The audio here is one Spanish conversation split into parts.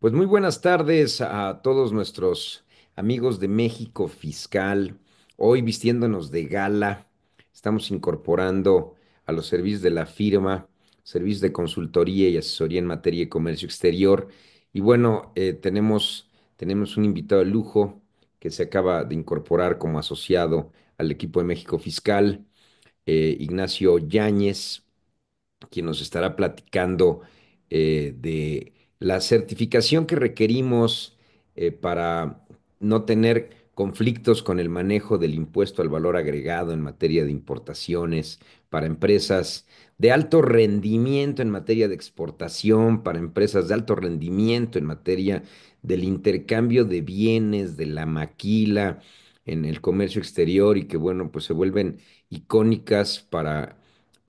Pues muy buenas tardes a todos nuestros amigos de México Fiscal. Hoy vistiéndonos de gala, estamos incorporando a los servicios de la firma, servicios de consultoría y asesoría en materia de comercio exterior. Y bueno, tenemos un invitado de lujo que se acaba de incorporar como asociado al equipo de México Fiscal, Ignacio Yáñez, quien nos estará platicando de la certificación que requerimos para no tener conflictos con el manejo del impuesto al valor agregado en materia de importaciones, para empresas de alto rendimiento en materia de exportación, para empresas de alto rendimiento en materia del intercambio de bienes, de la maquila en el comercio exterior y que, bueno, pues se vuelven icónicas para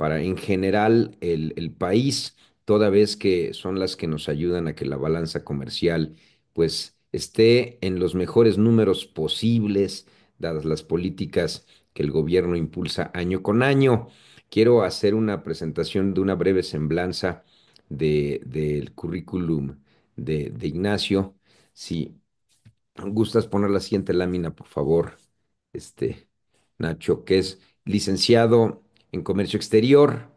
en general el país, toda vez que son las que nos ayudan a que la balanza comercial pues esté en los mejores números posibles, dadas las políticas que el gobierno impulsa año con año. Quiero hacer una presentación de una breve semblanza del currículum de Ignacio. Si gustas poner la siguiente lámina, por favor, este, Nacho, que es licenciado en Comercio Exterior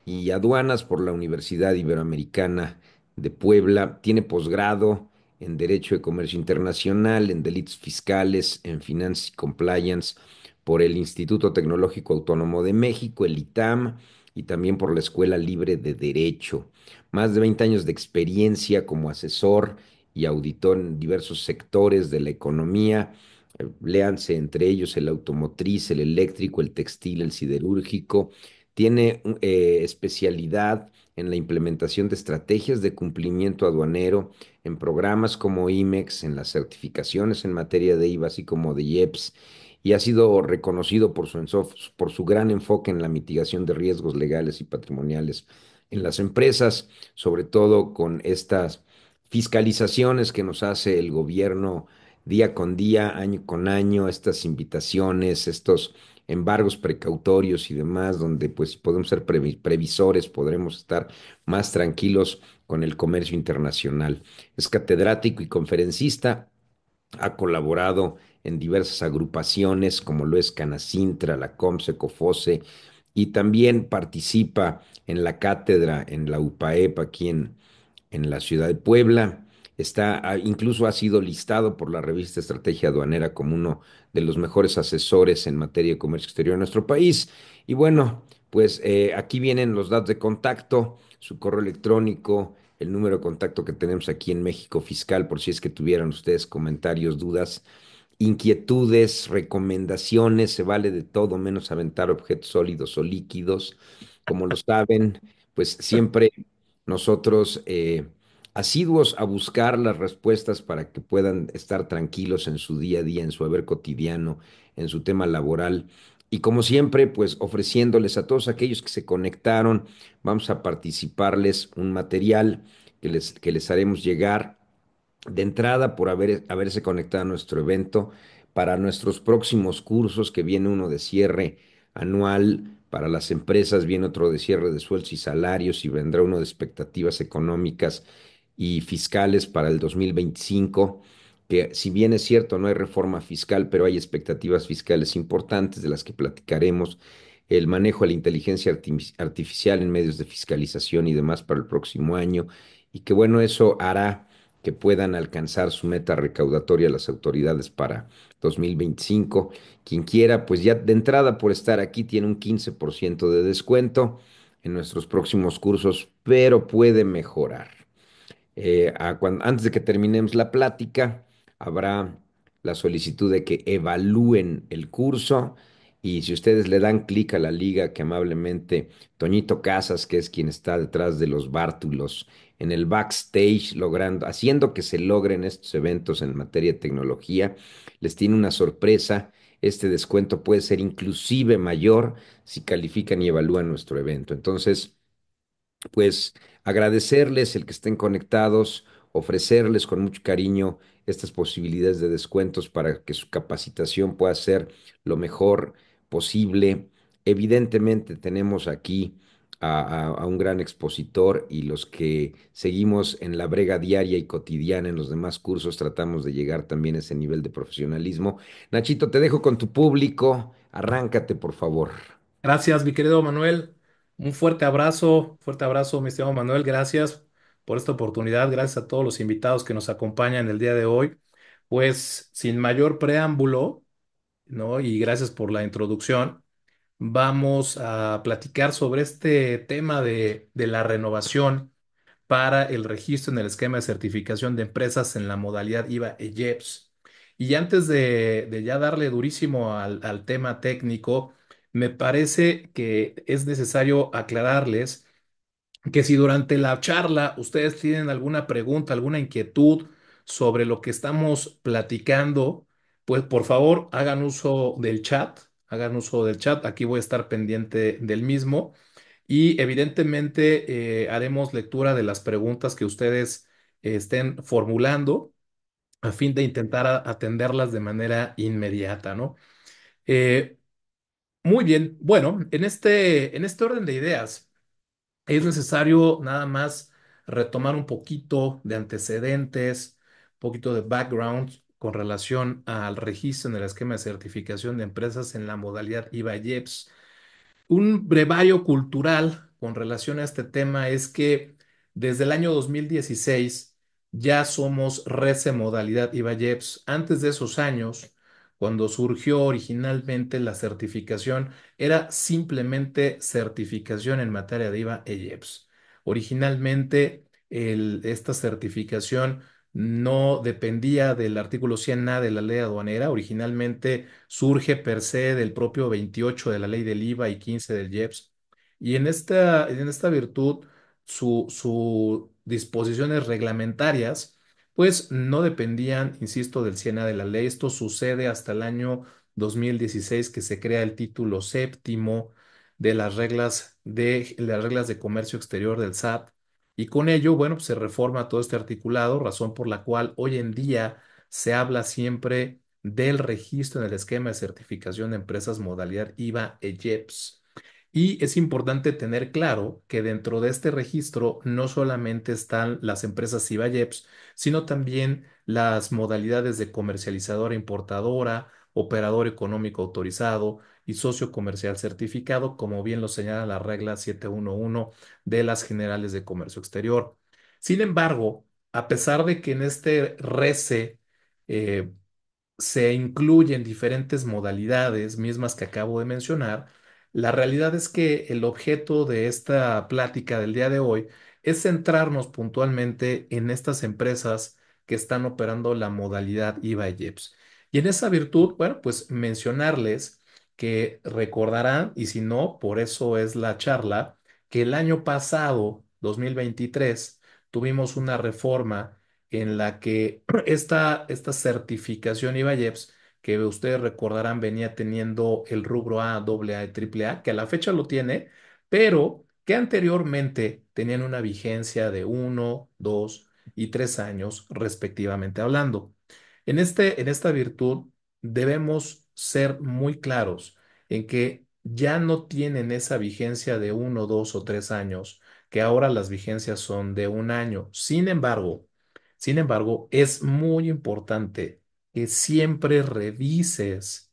y Aduanas por la Universidad Iberoamericana de Puebla. Tiene posgrado en Derecho de Comercio Internacional, en Delitos Fiscales, en Finance y Compliance por el Instituto Tecnológico Autónomo de México, el ITAM, y también por la Escuela Libre de Derecho. Más de 20 años de experiencia como asesor y auditor en diversos sectores de la economía. Léanse entre ellos el automotriz, el eléctrico, el textil, el siderúrgico. Tiene especialidad en la implementación de estrategias de cumplimiento aduanero en programas como IMEX, en las certificaciones en materia de IVA, así como de IEPS, y ha sido reconocido por su gran enfoque en la mitigación de riesgos legales y patrimoniales en las empresas, sobre todo con estas fiscalizaciones que nos hace el gobierno día con día, año con año, estas invitaciones, estos embargos precautorios y demás, donde pues si podemos ser previsores, podremos estar más tranquilos con el comercio internacional. Es catedrático y conferencista, ha colaborado en diversas agrupaciones como lo es Canacintra, la COMSE, COFOSE, y también participa en la cátedra en la UPAEP aquí en la ciudad de Puebla. Incluso ha sido listado por la revista Estrategia Aduanera como uno de los mejores asesores en materia de comercio exterior en nuestro país. Y bueno, pues aquí vienen los datos de contacto, su correo electrónico, el número de contacto que tenemos aquí en México Fiscal, por si es que tuvieran ustedes comentarios, dudas, inquietudes, recomendaciones, se vale de todo menos aventar objetos sólidos o líquidos. Como lo saben, pues siempre nosotros asiduos a buscar las respuestas para que puedan estar tranquilos en su día a día, en su haber cotidiano, en su tema laboral. Y como siempre, pues ofreciéndoles a todos aquellos que se conectaron, vamos a participarles un material que les haremos llegar de entrada por haberse conectado a nuestro evento, para nuestros próximos cursos, que viene uno de cierre anual para las empresas, viene otro de cierre de sueldos y salarios y vendrá uno de expectativas económicas y fiscales para el 2025, que si bien es cierto no hay reforma fiscal, pero hay expectativas fiscales importantes de las que platicaremos, el manejo de la inteligencia artificial en medios de fiscalización y demás para el próximo año, y que bueno, eso hará que puedan alcanzar su meta recaudatoria las autoridades para 2025. Quien quiera, pues ya de entrada por estar aquí tiene un 15% de descuento en nuestros próximos cursos, pero puede mejorar. Antes de que terminemos la plática, habrá la solicitud de que evalúen el curso, y si ustedes le dan clic a la liga que amablemente Toñito Casas, que es quien está detrás de los bártulos en el backstage, haciendo que se logren estos eventos en materia de tecnología, les tiene una sorpresa. Este descuento puede ser inclusive mayor si califican y evalúan nuestro evento. Entonces, pues agradecerles el que estén conectados, ofrecerles con mucho cariño estas posibilidades de descuentos para que su capacitación pueda ser lo mejor posible. Evidentemente tenemos aquí a un gran expositor y los que seguimos en la brega diaria y cotidiana en los demás cursos tratamos de llegar también a ese nivel de profesionalismo. Nachito, te dejo con tu público. Arráncate, por favor. Gracias, mi querido Manuel. Un fuerte abrazo, mi estimado Manuel. Gracias por esta oportunidad. Gracias a todos los invitados que nos acompañan el día de hoy. Pues sin mayor preámbulo, ¿no? Y gracias por la introducción. Vamos a platicar sobre este tema de la renovación para el registro en el esquema de certificación de empresas en la modalidad IVA EYEPS. Y antes de ya darle durísimo al tema técnico, me parece que es necesario aclararles que si durante la charla ustedes tienen alguna pregunta, alguna inquietud sobre lo que estamos platicando, pues por favor hagan uso del chat. Aquí voy a estar pendiente del mismo y evidentemente haremos lectura de las preguntas que ustedes estén formulando a fin de intentar atenderlas de manera inmediata, ¿no? Eh, Muy bien, bueno, en este orden de ideas. Es necesario nada más retomar un poquito de antecedentes, un poquito de background con relación al registro en el esquema de certificación de empresas en la modalidad IVA-IEPS. Un brevario cultural con relación a este tema es que desde el año 2016 ya somos RECE modalidad IVA-IEPS. Antes de esos años, cuando surgió originalmente la certificación, era simplemente certificación en materia de IVA e IEPS. Originalmente, esta certificación no dependía del artículo 100A de la ley aduanera. Originalmente surge per se del propio 28 de la ley del IVA y 15 del IEPS. Y en esta virtud, sus disposiciones reglamentarias, pues no dependían, insisto, del 100A de la ley. Esto sucede hasta el año 2016 que se crea el título séptimo de las reglas de comercio exterior del SAT. Y con ello, bueno, pues se reforma todo este articulado, razón por la cual hoy en día se habla siempre del registro en el esquema de certificación de empresas modalidad IVA e IEPS. Y es importante tener claro que dentro de este registro no solamente están las empresas IVA y IEPS, sino también las modalidades de comercializadora importadora, operador económico autorizado y socio comercial certificado, como bien lo señala la regla 711 de las Generales de Comercio Exterior. Sin embargo, a pesar de que en este RECE eh, se incluyen diferentes modalidades mismas que acabo de mencionar, la realidad es que el objeto de esta plática del día de hoy es centrarnos puntualmente en estas empresas que están operando la modalidad IVA y IEPS. Y en esa virtud, bueno, pues mencionarles que recordarán, y si no, por eso es la charla, que el año pasado, 2023, tuvimos una reforma en la que esta certificación IVA-IEPS, que ustedes recordarán venía teniendo el rubro A, AA y AAA, que a la fecha lo tiene, pero que anteriormente tenían una vigencia de 1, 2 y 3 años respectivamente hablando. En esta virtud debemos ser muy claros en que ya no tienen esa vigencia de 1, 2 o 3 años, que ahora las vigencias son de 1 año. Sin embargo, es muy importante que siempre revises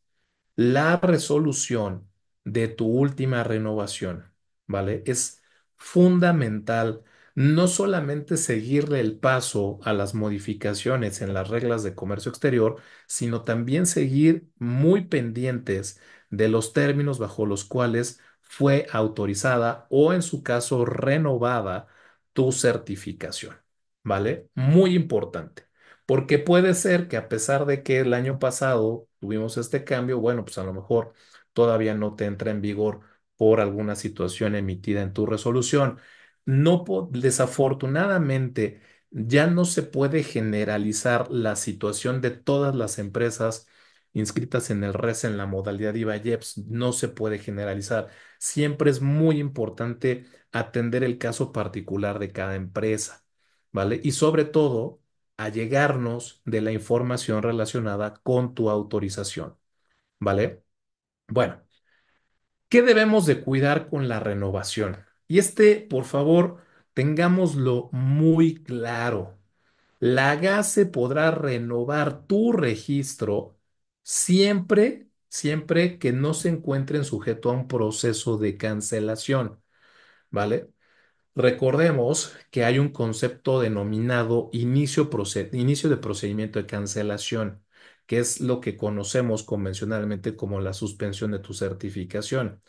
la resolución de tu última renovación, ¿vale? Es fundamental no solamente seguirle el paso a las modificaciones en las reglas de comercio exterior, sino también seguir muy pendientes de los términos bajo los cuales fue autorizada o en su caso renovada tu certificación, ¿vale? Muy importante. Porque puede ser que a pesar de que el año pasado tuvimos este cambio, bueno, pues a lo mejor todavía no te entra en vigor por alguna situación emitida en tu resolución. No, desafortunadamente, ya no se puede generalizar la situación de todas las empresas inscritas en el RES en la modalidad IVA-IEPS. No se puede generalizar. Siempre es muy importante atender el caso particular de cada empresa, ¿vale? Y sobre todo allegarnos de la información relacionada con tu autorización, ¿vale? Bueno, ¿qué debemos de cuidar con la renovación? Y por favor, tengámoslo muy claro. La GASE podrá renovar tu registro siempre que no se encuentren sujeto a un proceso de cancelación, ¿vale? Recordemos que hay un concepto denominado inicio de procedimiento de cancelación, que es lo que conocemos convencionalmente como la suspensión de tu certificación.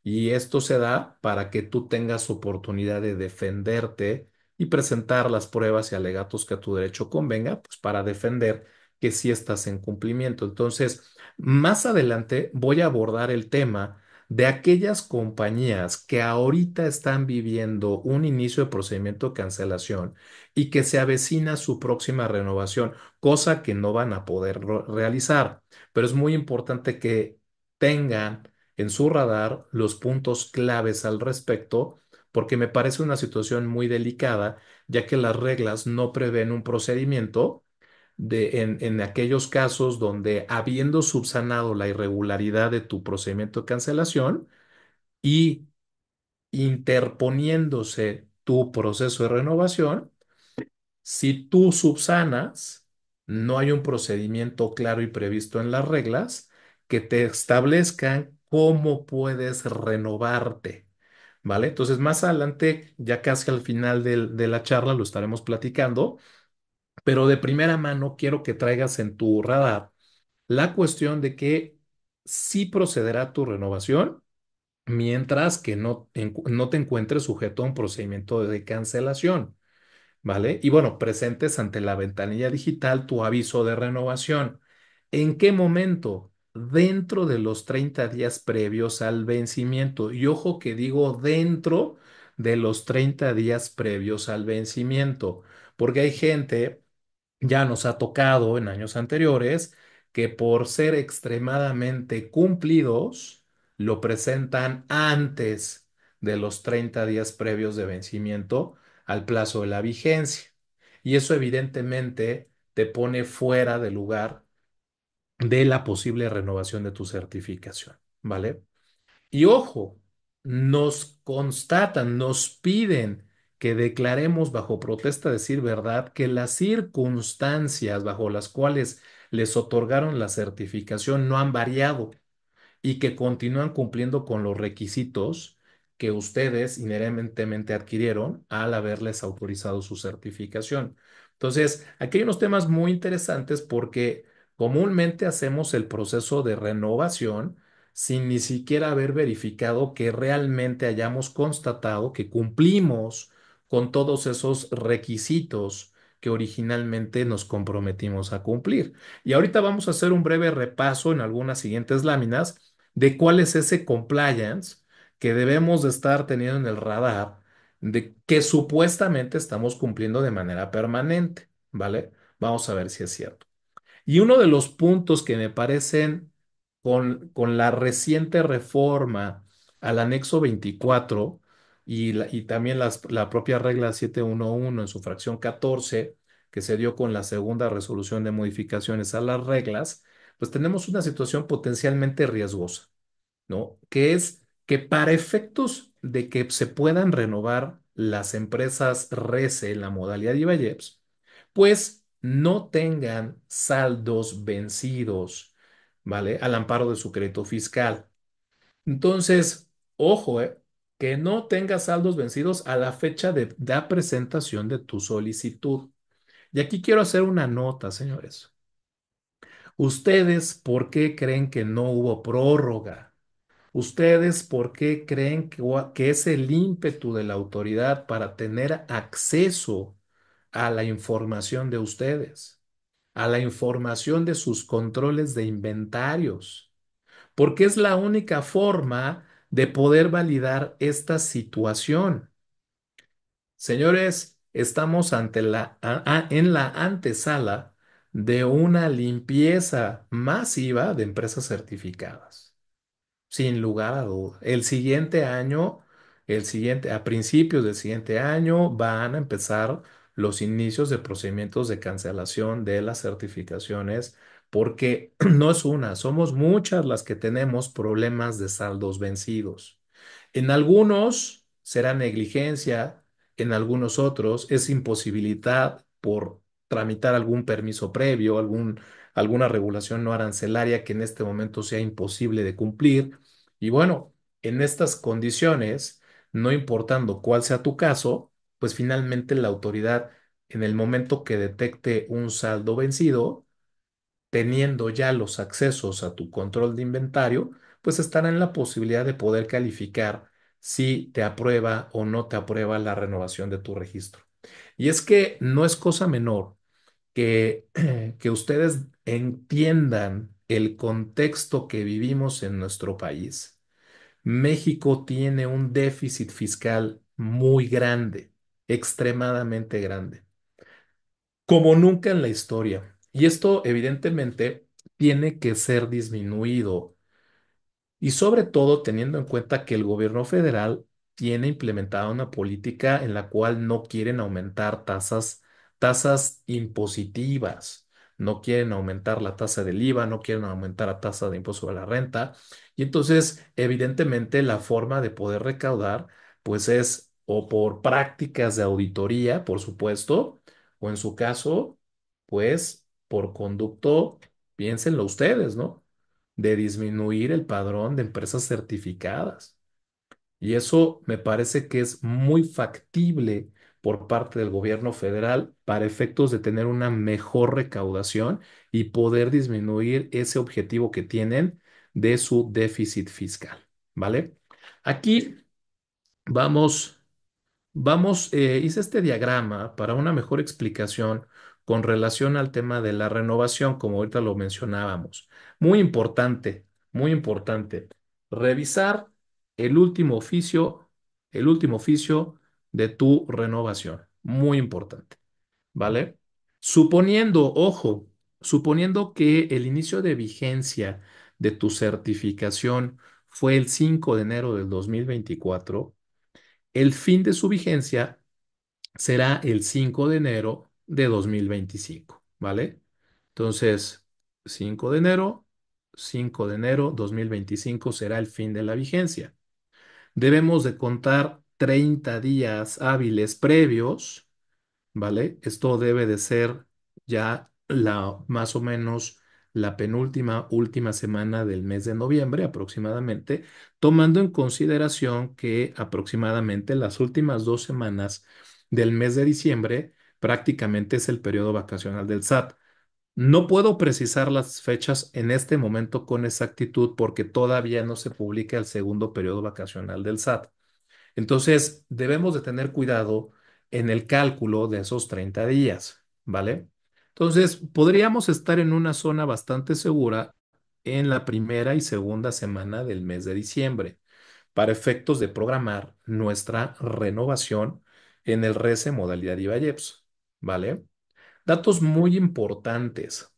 Y esto se da para que tú tengas oportunidad de defenderte y presentar las pruebas y alegatos que a tu derecho convenga, pues para defender que sí estás en cumplimiento. Entonces, más adelante voy a abordar el tema de aquellas compañías que ahorita están viviendo un inicio de procedimiento de cancelación y que se avecina su próxima renovación, cosa que no van a poder realizar. Pero es muy importante que tengan en su radar los puntos claves al respecto, porque me parece una situación muy delicada, ya que las reglas no prevén un procedimiento en aquellos casos donde, habiendo subsanado la irregularidad de tu procedimiento de cancelación y interponiéndose tu proceso de renovación, si tú subsanas, no hay un procedimiento claro y previsto en las reglas que te establezcan cómo puedes renovarte, ¿vale? Entonces, más adelante, ya casi al final de la charla, lo estaremos platicando, pero de primera mano quiero que traigas en tu radar la cuestión de que sí procederá tu renovación mientras que no te encuentres sujeto a un procedimiento de cancelación. ¿Vale? Y bueno, presentes ante la ventanilla digital tu aviso de renovación. ¿En qué momento? Dentro de los 30 días previos al vencimiento. Y ojo que digo dentro de los 30 días previos al vencimiento, porque hay gente, ya nos ha tocado en años anteriores, que por ser extremadamente cumplidos, lo presentan antes de los 30 días previos de vencimiento al plazo de la vigencia. Y eso evidentemente te pone fuera de lugar de la posible renovación de tu certificación, ¿vale? Y ojo, nos constatan, nos piden que declaremos bajo protesta de decir verdad que las circunstancias bajo las cuales les otorgaron la certificación no han variado y que continúan cumpliendo con los requisitos que ustedes inherentemente adquirieron al haberles autorizado su certificación. Entonces, aquí hay unos temas muy interesantes porque comúnmente hacemos el proceso de renovación sin ni siquiera haber verificado que realmente hayamos constatado que cumplimos con todos esos requisitos que originalmente nos comprometimos a cumplir. Y ahorita vamos a hacer un breve repaso en algunas siguientes láminas de cuál es ese compliance que debemos de estar teniendo en el radar, de que supuestamente estamos cumpliendo de manera permanente, ¿vale? Vamos a ver si es cierto. Y uno de los puntos que me parecen con la reciente reforma al anexo 24 y también la propia regla 711 en su fracción 14, que se dio con la segunda resolución de modificaciones a las reglas, pues tenemos una situación potencialmente riesgosa, ¿no? Que es que para efectos de que se puedan renovar las empresas RECE en la modalidad IVALLEPS, pues no tengan saldos vencidos, ¿vale? Al amparo de su crédito fiscal. Entonces, ojo, que no tenga saldos vencidos a la fecha de la presentación de tu solicitud. Y aquí quiero hacer una nota, señores. ¿Ustedes por qué creen que no hubo prórroga? ¿Ustedes por qué creen que es el ímpetu de la autoridad para tener acceso a la información de ustedes, a la información de sus controles de inventarios? Porque es la única forma de poder validar esta situación. Señores, estamos en la antesala de una limpieza masiva de empresas certificadas. Sin lugar a duda. A principios del siguiente año van a empezar los inicios de procedimientos de cancelación de las certificaciones, porque no es una, somos muchas las que tenemos problemas de saldos vencidos. En algunos será negligencia, en algunos otros es imposibilidad por tramitar algún permiso previo, alguna regulación no arancelaria que en este momento sea imposible de cumplir. Y bueno, en estas condiciones, no importando cuál sea tu caso, pues finalmente la autoridad, en el momento que detecte un saldo vencido, teniendo ya los accesos a tu control de inventario, pues estará en la posibilidad de poder calificar si te aprueba o no te aprueba la renovación de tu registro. Y es que no es cosa menor que, que ustedes entiendan el contexto que vivimos en nuestro país. México tiene un déficit fiscal muy grande, extremadamente grande, como nunca en la historia. Y esto evidentemente tiene que ser disminuido y sobre todo teniendo en cuenta que el gobierno federal tiene implementada una política en la cual no quieren aumentar tasas impositivas, no quieren aumentar la tasa del IVA, no quieren aumentar la tasa de impuesto sobre la renta. Y entonces, evidentemente, la forma de poder recaudar, pues es o por prácticas de auditoría, por supuesto, o en su caso, pues por conducto, piénsenlo ustedes, ¿no? De disminuir el padrón de empresas certificadas. Y eso me parece que es muy factible por parte del gobierno federal para efectos de tener una mejor recaudación y poder disminuir ese objetivo que tienen de su déficit fiscal. ¿Vale? Aquí vamos. Hice este diagrama para una mejor explicación con relación al tema de la renovación, como ahorita lo mencionábamos. Muy importante, revisar el último oficio, el último oficio de tu renovación. Muy importante, ¿vale? Suponiendo que el inicio de vigencia de tu certificación fue el 5 de enero del 2024. El fin de su vigencia será el 5 de enero de 2025, ¿vale? Entonces, 5 de enero, 5 de enero 2025 será el fin de la vigencia. Debemos de contar 30 días hábiles previos, ¿vale? Esto debe de ser ya más o menos la penúltima, última semana del mes de noviembre aproximadamente, tomando en consideración que aproximadamente las últimas 2 semanas del mes de diciembre prácticamente es el periodo vacacional del SAT. No puedo precisar las fechas en este momento con exactitud porque todavía no se publica el segundo periodo vacacional del SAT. Entonces, debemos de tener cuidado en el cálculo de esos 30 días, ¿vale? Entonces, podríamos estar en una zona bastante segura en la primera y segunda semana del mes de diciembre para efectos de programar nuestra renovación en el RECE modalidad IVA-IEPS, ¿vale? Datos muy importantes.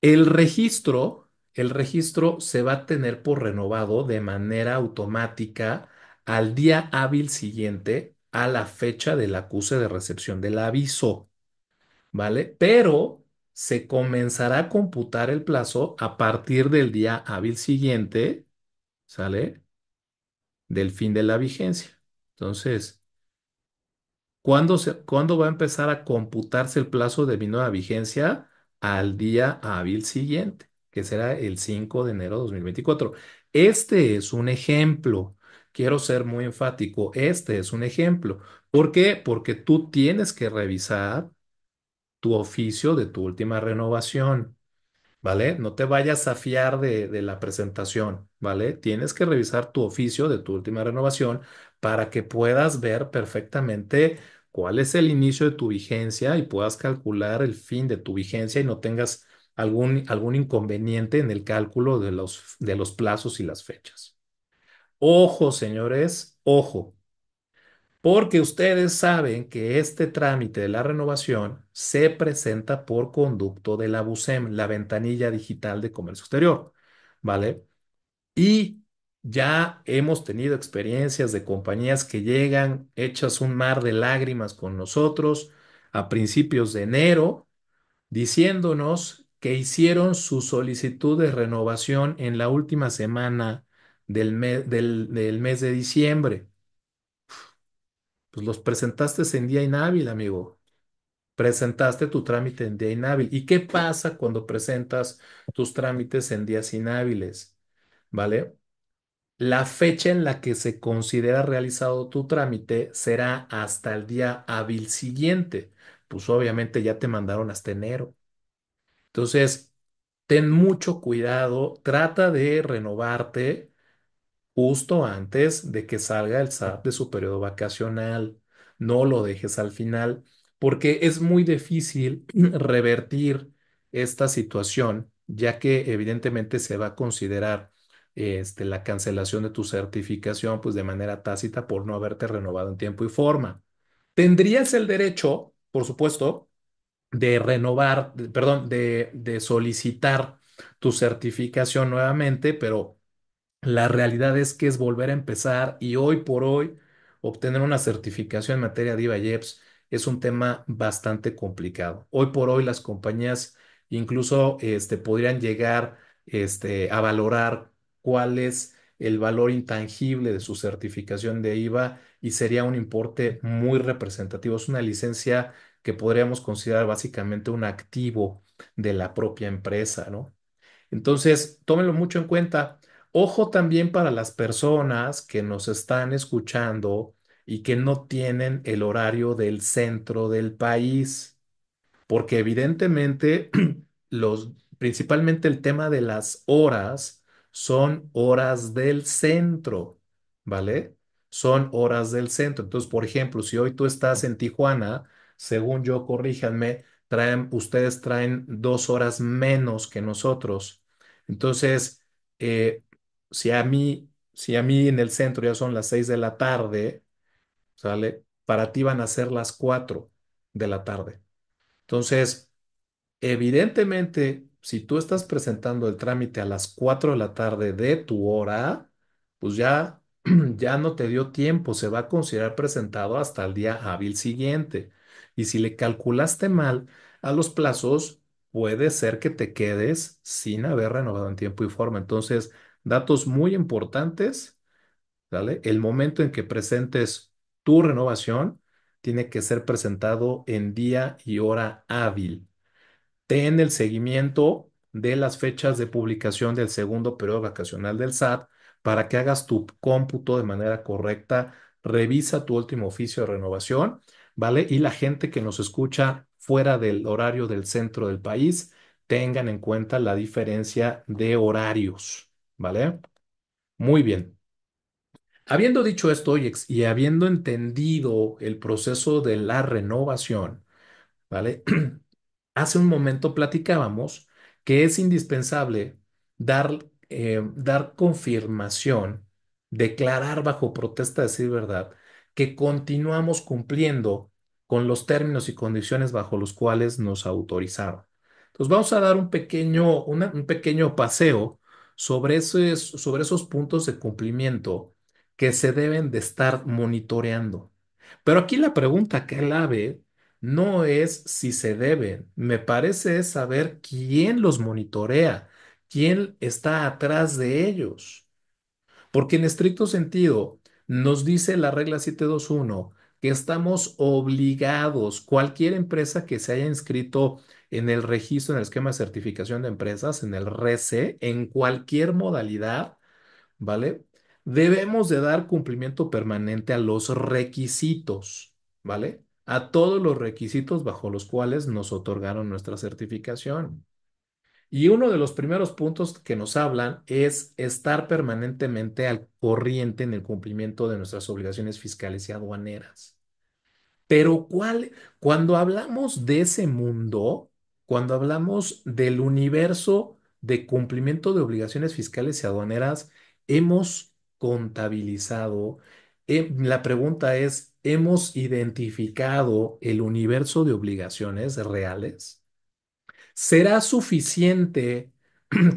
El registro se va a tener por renovado de manera automática al día hábil siguiente a la fecha del acuse de recepción del aviso, ¿vale? Pero se comenzará a computar el plazo a partir del día hábil siguiente, ¿sale? Del fin de la vigencia. Entonces, ¿cuándo va a empezar a computarse el plazo de mi nueva vigencia? Al día hábil siguiente, que será el 5 de enero de 2024. Este es un ejemplo. Quiero ser muy enfático. Este es un ejemplo. ¿Por qué? Porque tú tienes que revisar tu oficio de tu última renovación. ¿Vale? No te vayas a fiar de la presentación, ¿vale? Tienes que revisar tu oficio de tu última renovación para que puedas ver perfectamente cuál es el inicio de tu vigencia y puedas calcular el fin de tu vigencia y no tengas algún inconveniente en el cálculo de los plazos y las fechas. Ojo, señores, ojo. Porque ustedes saben que este trámite de la renovación se presenta por conducto de la BUSEM, la ventanilla digital de comercio exterior, ¿vale? Y ya hemos tenido experiencias de compañías que llegan hechas un mar de lágrimas con nosotros a principios de enero, diciéndonos que hicieron su solicitud de renovación en la última semana del mes de diciembre. Pues los presentaste en día inhábil, amigo. Presentaste tu trámite en día inhábil. ¿Y qué pasa cuando presentas tus trámites en días inhábiles? ¿Vale? La fecha en la que se considera realizado tu trámite será hasta el día hábil siguiente. Pues obviamente ya te mandaron hasta enero. Entonces, ten mucho cuidado, trata de renovarte justo antes de que salga el SAT de su periodo vacacional. No lo dejes al final, porque es muy difícil revertir esta situación, ya que evidentemente se va a considerar la cancelación de tu certificación pues de manera tácita por no haberte renovado en tiempo y forma. Tendrías el derecho, por supuesto, de renovar, perdón, de solicitar tu certificación nuevamente, pero la realidad es que es volver a empezar y hoy por hoy obtener una certificación en materia de IVA y EPS es un tema bastante complicado. Hoy por hoy las compañías incluso podrían llegar a valorar cuál es el valor intangible de su certificación de IVA y sería un importe muy representativo. Es una licencia que podríamos considerar básicamente un activo de la propia empresa, ¿no? Entonces, tómenlo mucho en cuenta. Ojo también para las personas que nos están escuchando y que no tienen el horario del centro del país porque evidentemente principalmente el tema de las horas son horas del centro, ¿vale? Son horas del centro. Entonces, por ejemplo, si hoy tú estás en Tijuana, según yo, corríjanme, ustedes traen 2 horas menos que nosotros. Entonces, eh, si a mí en el centro ya son las 6 de la tarde, ¿sale? Para ti van a ser las 4 de la tarde. Entonces, evidentemente, si tú estás presentando el trámite a las 4 de la tarde de tu hora, pues ya, ya no te dio tiempo, se va a considerar presentado hasta el día hábil siguiente. Y si le calculaste mal a los plazos, puede ser que te quedes sin haber renovado en tiempo y forma. Entonces, datos muy importantes, ¿vale? El momento en que presentes tu renovación tiene que ser presentado en día y hora hábil. Ten el seguimiento de las fechas de publicación del segundo periodo vacacional del SAT para que hagas tu cómputo de manera correcta. Revisa tu último oficio de renovación, ¿vale? Y la gente que nos escucha fuera del horario del centro del país, tengan en cuenta la diferencia de horarios, ¿vale? Muy bien. Habiendo dicho esto y habiendo entendido el proceso de la renovación, ¿vale? Hace un momento platicábamos que es indispensable dar confirmación, declarar bajo protesta de decir verdad, que continuamos cumpliendo con los términos y condiciones bajo los cuales nos autorizaron. Entonces vamos a dar un pequeño paseo sobre esos puntos de cumplimiento que se deben de estar monitoreando. Pero aquí la pregunta clave no es si se deben, me parece es saber quién los monitorea, quién está atrás de ellos. Porque en estricto sentido, nos dice la regla 721 que estamos obligados, cualquier empresa que se haya inscrito en el registro, en el esquema de certificación de empresas, en el RECE, en cualquier modalidad, ¿vale? Debemos de dar cumplimiento permanente a los requisitos, ¿vale? A todos los requisitos bajo los cuales nos otorgaron nuestra certificación. Y uno de los primeros puntos que nos hablan es estar permanentemente al corriente en el cumplimiento de nuestras obligaciones fiscales y aduaneras. Pero cuando hablamos de ese mundo, cuando hablamos del universo de cumplimiento de obligaciones fiscales y aduaneras, hemos contabilizado, la pregunta es, ¿hemos identificado el universo de obligaciones reales? ¿Será suficiente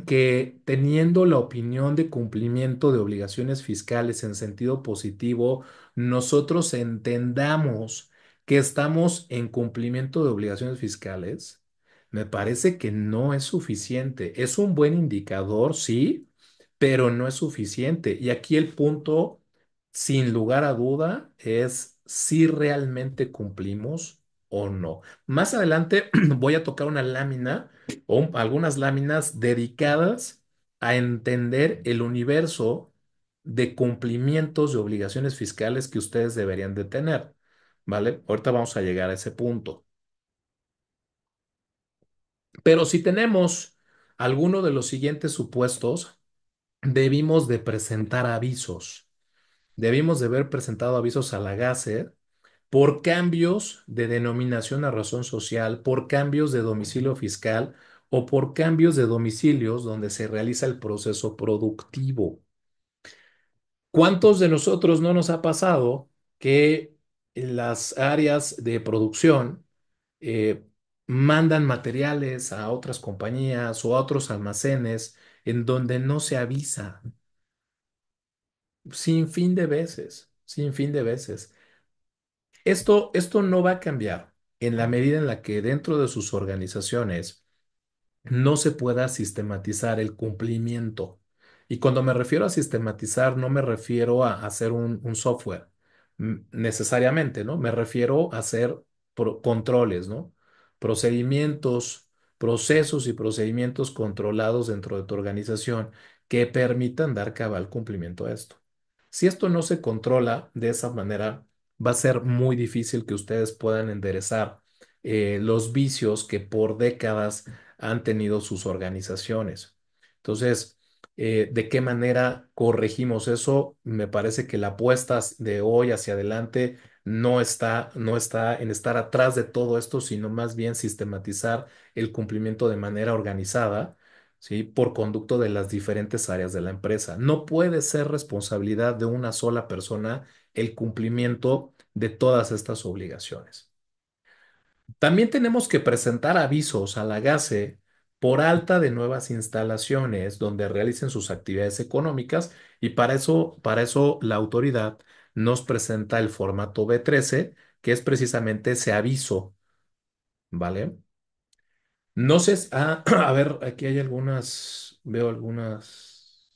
que teniendo la opinión de cumplimiento de obligaciones fiscales en sentido positivo, nosotros entendamos que estamos en cumplimiento de obligaciones fiscales? Me parece que no es suficiente. Es un buen indicador, sí, pero no es suficiente. Y aquí el punto, sin lugar a duda, es si realmente cumplimos o no. Más adelante voy a tocar una lámina o algunas láminas dedicadas a entender el universo de cumplimientos de obligaciones fiscales que ustedes deberían de tener. ¿Vale? Ahorita vamos a llegar a ese punto. Pero si tenemos alguno de los siguientes supuestos, debimos de presentar avisos. Debimos de haber presentado avisos a la GASER por cambios de denominación a razón social, por cambios de domicilio fiscal o por cambios de domicilios donde se realiza el proceso productivo. ¿Cuántos de nosotros no nos ha pasado que en las áreas de producción eh, mandan materiales a otras compañías o a otros almacenes en donde no se avisa? Sin fin de veces, sin fin de veces. Esto no va a cambiar en la medida en la que dentro de sus organizaciones no se pueda sistematizar el cumplimiento. Y cuando me refiero a sistematizar, no me refiero a hacer un software necesariamente, ¿no? Me refiero a hacer controles, ¿no? Procedimientos, procesos y procedimientos controlados dentro de tu organización que permitan dar cabal cumplimiento a esto. Si esto no se controla de esa manera, va a ser muy difícil que ustedes puedan enderezar los vicios que por décadas han tenido sus organizaciones. Entonces, ¿de qué manera corregimos eso? Me parece que la apuesta de hoy hacia adelante no está en estar atrás de todo esto, sino más bien sistematizar el cumplimiento de manera organizada, ¿sí? Por conducto de las diferentes áreas de la empresa. No puede ser responsabilidad de una sola persona el cumplimiento de todas estas obligaciones. También tenemos que presentar avisos a la GASE por alta de nuevas instalaciones donde realicen sus actividades económicas y para eso la autoridad nos presenta el formato B13, que es precisamente ese aviso, ¿vale? No sé, a ver, aquí hay veo algunas.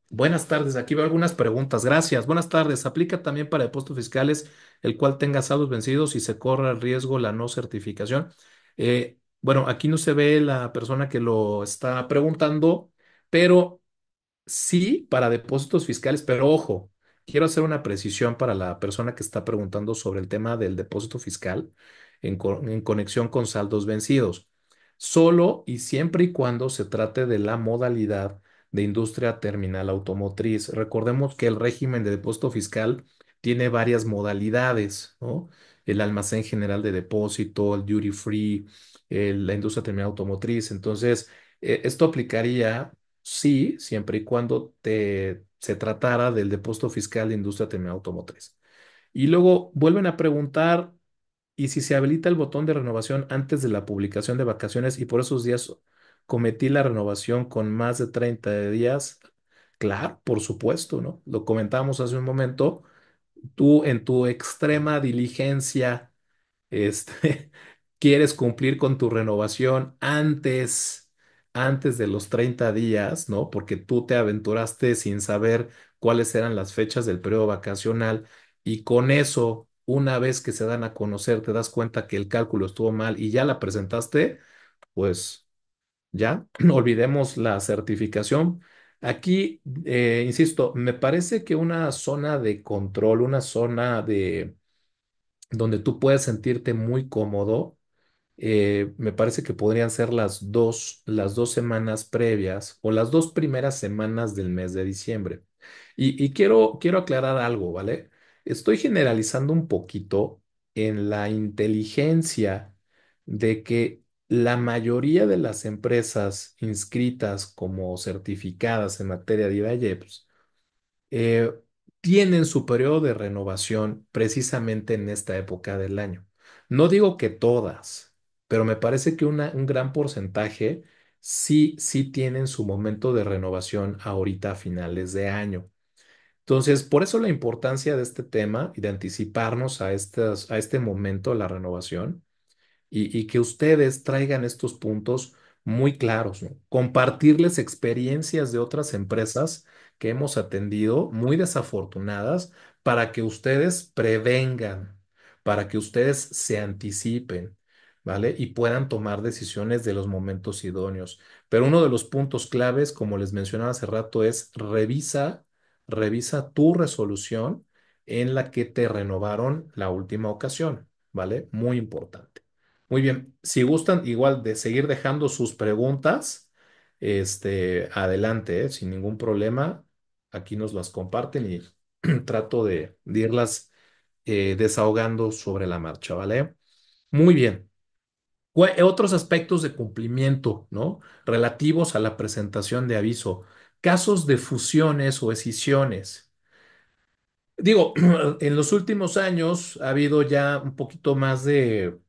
Buenas tardes, aquí veo algunas preguntas. Gracias. Buenas tardes. ¿Aplica también para depósitos fiscales el cual tenga saldos vencidos y se corra el riesgo la no certificación? Bueno, aquí no se ve la persona que lo está preguntando, pero sí para depósitos fiscales, pero ojo, quiero hacer una precisión para la persona que está preguntando sobre el tema del depósito fiscal en conexión con saldos vencidos. Solo y siempre y cuando se trate de la modalidad de industria terminal automotriz. Recordemos que el régimen de depósito fiscal tiene varias modalidades, ¿no? El almacén general de depósito, el duty free, la industria terminal automotriz. Entonces, esto aplicaría sí, siempre y cuando se tratara del depósito fiscal de industria terminal automotriz. Y luego vuelven a preguntar, ¿y si se habilita el botón de renovación antes de la publicación de vacaciones y por esos días cometí la renovación con más de 30 días? Claro, por supuesto, ¿no? Lo comentábamos hace un momento. Tú en tu extrema diligencia este, quieres cumplir con tu renovación antes de los 30 días, ¿no? Porque tú te aventuraste sin saber cuáles eran las fechas del periodo vacacional y con eso, una vez que se dan a conocer, te das cuenta que el cálculo estuvo mal y ya la presentaste, pues ya, olvidemos la certificación. Aquí, insisto, me parece que una zona de control, una zona de donde tú puedes sentirte muy cómodo, me parece que podrían ser las dos semanas previas o las dos primeras semanas del mes de diciembre. Y quiero aclarar algo, ¿vale? Estoy generalizando un poquito en la inteligencia de que la mayoría de las empresas inscritas como certificadas en materia de IVAYEPS eh, tienen su periodo de renovación precisamente en esta época del año. No digo que todas, pero me parece que un gran porcentaje sí tienen su momento de renovación ahorita a finales de año. Entonces, por eso la importancia de este tema y de anticiparnos a este momento de la renovación y que ustedes traigan estos puntos muy claros, ¿no? Compartirles experiencias de otras empresas que hemos atendido, muy desafortunadas, para que ustedes prevengan, para que ustedes se anticipen, ¿vale? Y puedan tomar decisiones de los momentos idóneos. Pero uno de los puntos claves, como les mencionaba hace rato, es revisa tu resolución en la que te renovaron la última ocasión, ¿vale? Muy importante. Muy bien, si gustan igual de seguir dejando sus preguntas, adelante, sin ningún problema. Aquí nos las comparten y trato de irlas desahogando sobre la marcha, ¿vale? Muy bien. Otros aspectos de cumplimiento, ¿no? Relativos a la presentación de aviso. Casos de fusiones o escisiones. Digo, en los últimos años ha habido ya un poquito más de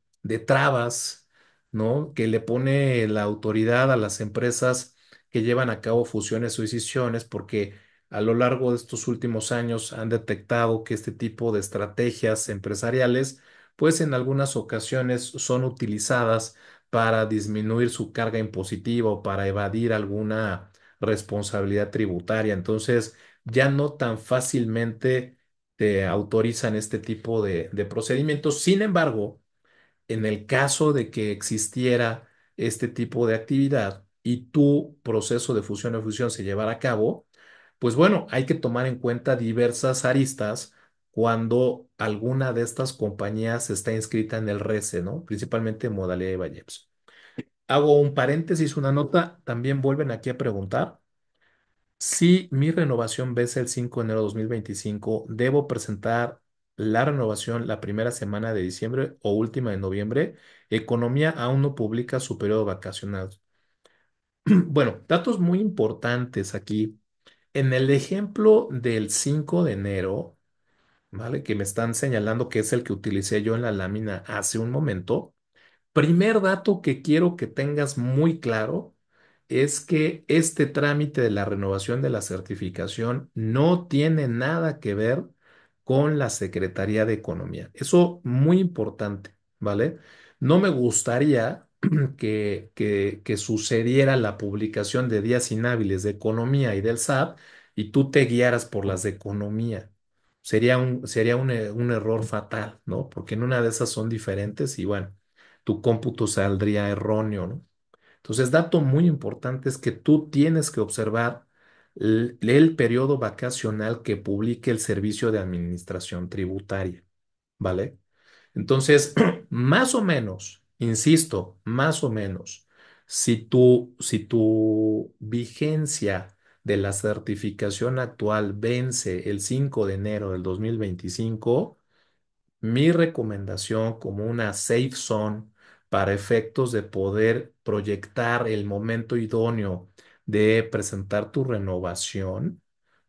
trabas, ¿no? Que le pone la autoridad a las empresas que llevan a cabo fusiones o escisiones, porque a lo largo de estos últimos años han detectado que este tipo de estrategias empresariales, pues en algunas ocasiones son utilizadas para disminuir su carga impositiva o para evadir alguna responsabilidad tributaria. Entonces, ya no tan fácilmente te autorizan este tipo de procedimientos. Sin embargo, en el caso de que existiera este tipo de actividad y tu proceso de fusión o fusión se llevara a cabo, pues bueno, hay que tomar en cuenta diversas aristas cuando alguna de estas compañías está inscrita en el RECE, ¿no? Principalmente en modalidad de IVALLEPS. Hago un paréntesis, una nota, también vuelven aquí a preguntar. Si mi renovación vence el 5 de enero de 2025, ¿debo presentar la renovación la primera semana de diciembre o última de noviembre? Economía aún no publica su periodo vacacional. Bueno, datos muy importantes aquí. En el ejemplo del 5 de enero, ¿vale? Que me están señalando que es el que utilicé yo en la lámina hace un momento. Primer dato que quiero que tengas muy claro es que este trámite de la renovación de la certificación no tiene nada que ver con la Secretaría de Economía. Eso muy importante, ¿vale? No me gustaría que sucediera la publicación de días inhábiles de Economía y del SAT y tú te guiaras por las de Economía. Sería un error fatal, ¿no? Porque en una de esas son diferentes y bueno, tu cómputo saldría erróneo, ¿no? Entonces, dato muy importante es que tú tienes que observar el periodo vacacional que publique el Servicio de Administración Tributaria, ¿vale? Entonces, más o menos, insisto, más o menos, si tu vigencia de la certificación actual vence el 5 de enero del 2025, mi recomendación como una safe zone para efectos de poder proyectar el momento idóneo de presentar tu renovación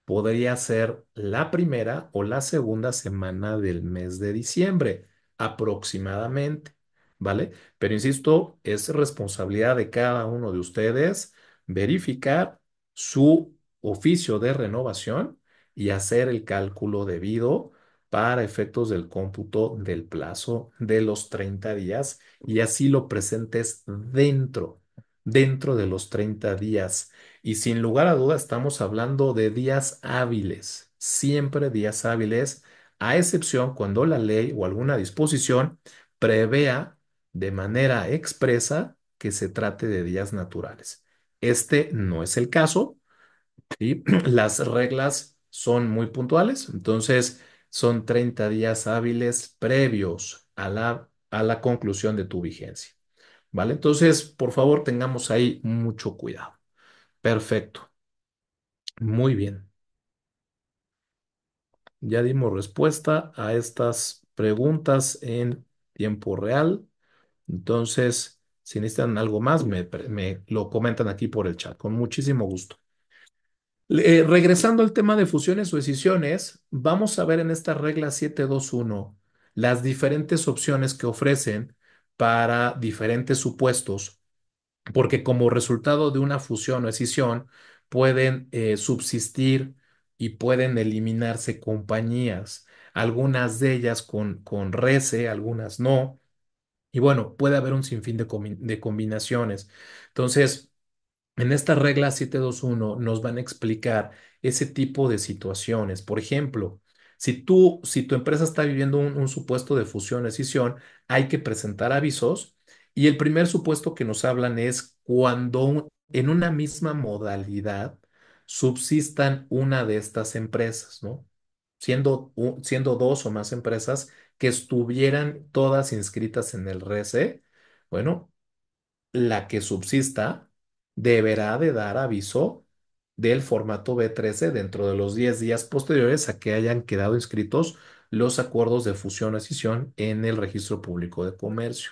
podría ser la primera o la segunda semana del mes de diciembre, aproximadamente, ¿vale? Pero insisto, es responsabilidad de cada uno de ustedes verificar su oficio de renovación y hacer el cálculo debido para efectos del cómputo del plazo de los 30 días y así lo presentes dentro de los 30 días. Y sin lugar a duda estamos hablando de días hábiles, siempre días hábiles, a excepción cuando la ley o alguna disposición prevea de manera expresa que se trate de días naturales. Este no es el caso. ¿Sí? Las reglas son muy puntuales, entonces son 30 días hábiles previos a la conclusión de tu vigencia, ¿vale? Entonces, por favor, tengamos ahí mucho cuidado. Perfecto, muy bien. Ya dimos respuesta a estas preguntas en tiempo real. Entonces, si necesitan algo más, me lo comentan aquí por el chat, con muchísimo gusto. Regresando al tema de fusiones o escisiones, vamos a ver en esta regla 721 las diferentes opciones que ofrecen para diferentes supuestos, porque como resultado de una fusión o escisión pueden subsistir y pueden eliminarse compañías, algunas de ellas con RECE, algunas no, Y bueno, puede haber un sinfín de combinaciones. Entonces, en esta regla 721 nos van a explicar ese tipo de situaciones. Por ejemplo, si tu empresa está viviendo un supuesto de fusión-escisión, hay que presentar avisos. Y el primer supuesto que nos hablan es cuando en una misma modalidad subsistan una de estas empresas, ¿no? Siendo dos o más empresas que estuvieran todas inscritas en el RC, bueno, la que subsista deberá de dar aviso del formato B13 dentro de los 10 días posteriores a que hayan quedado inscritos los acuerdos de fusión o escisión en el Registro Público de Comercio.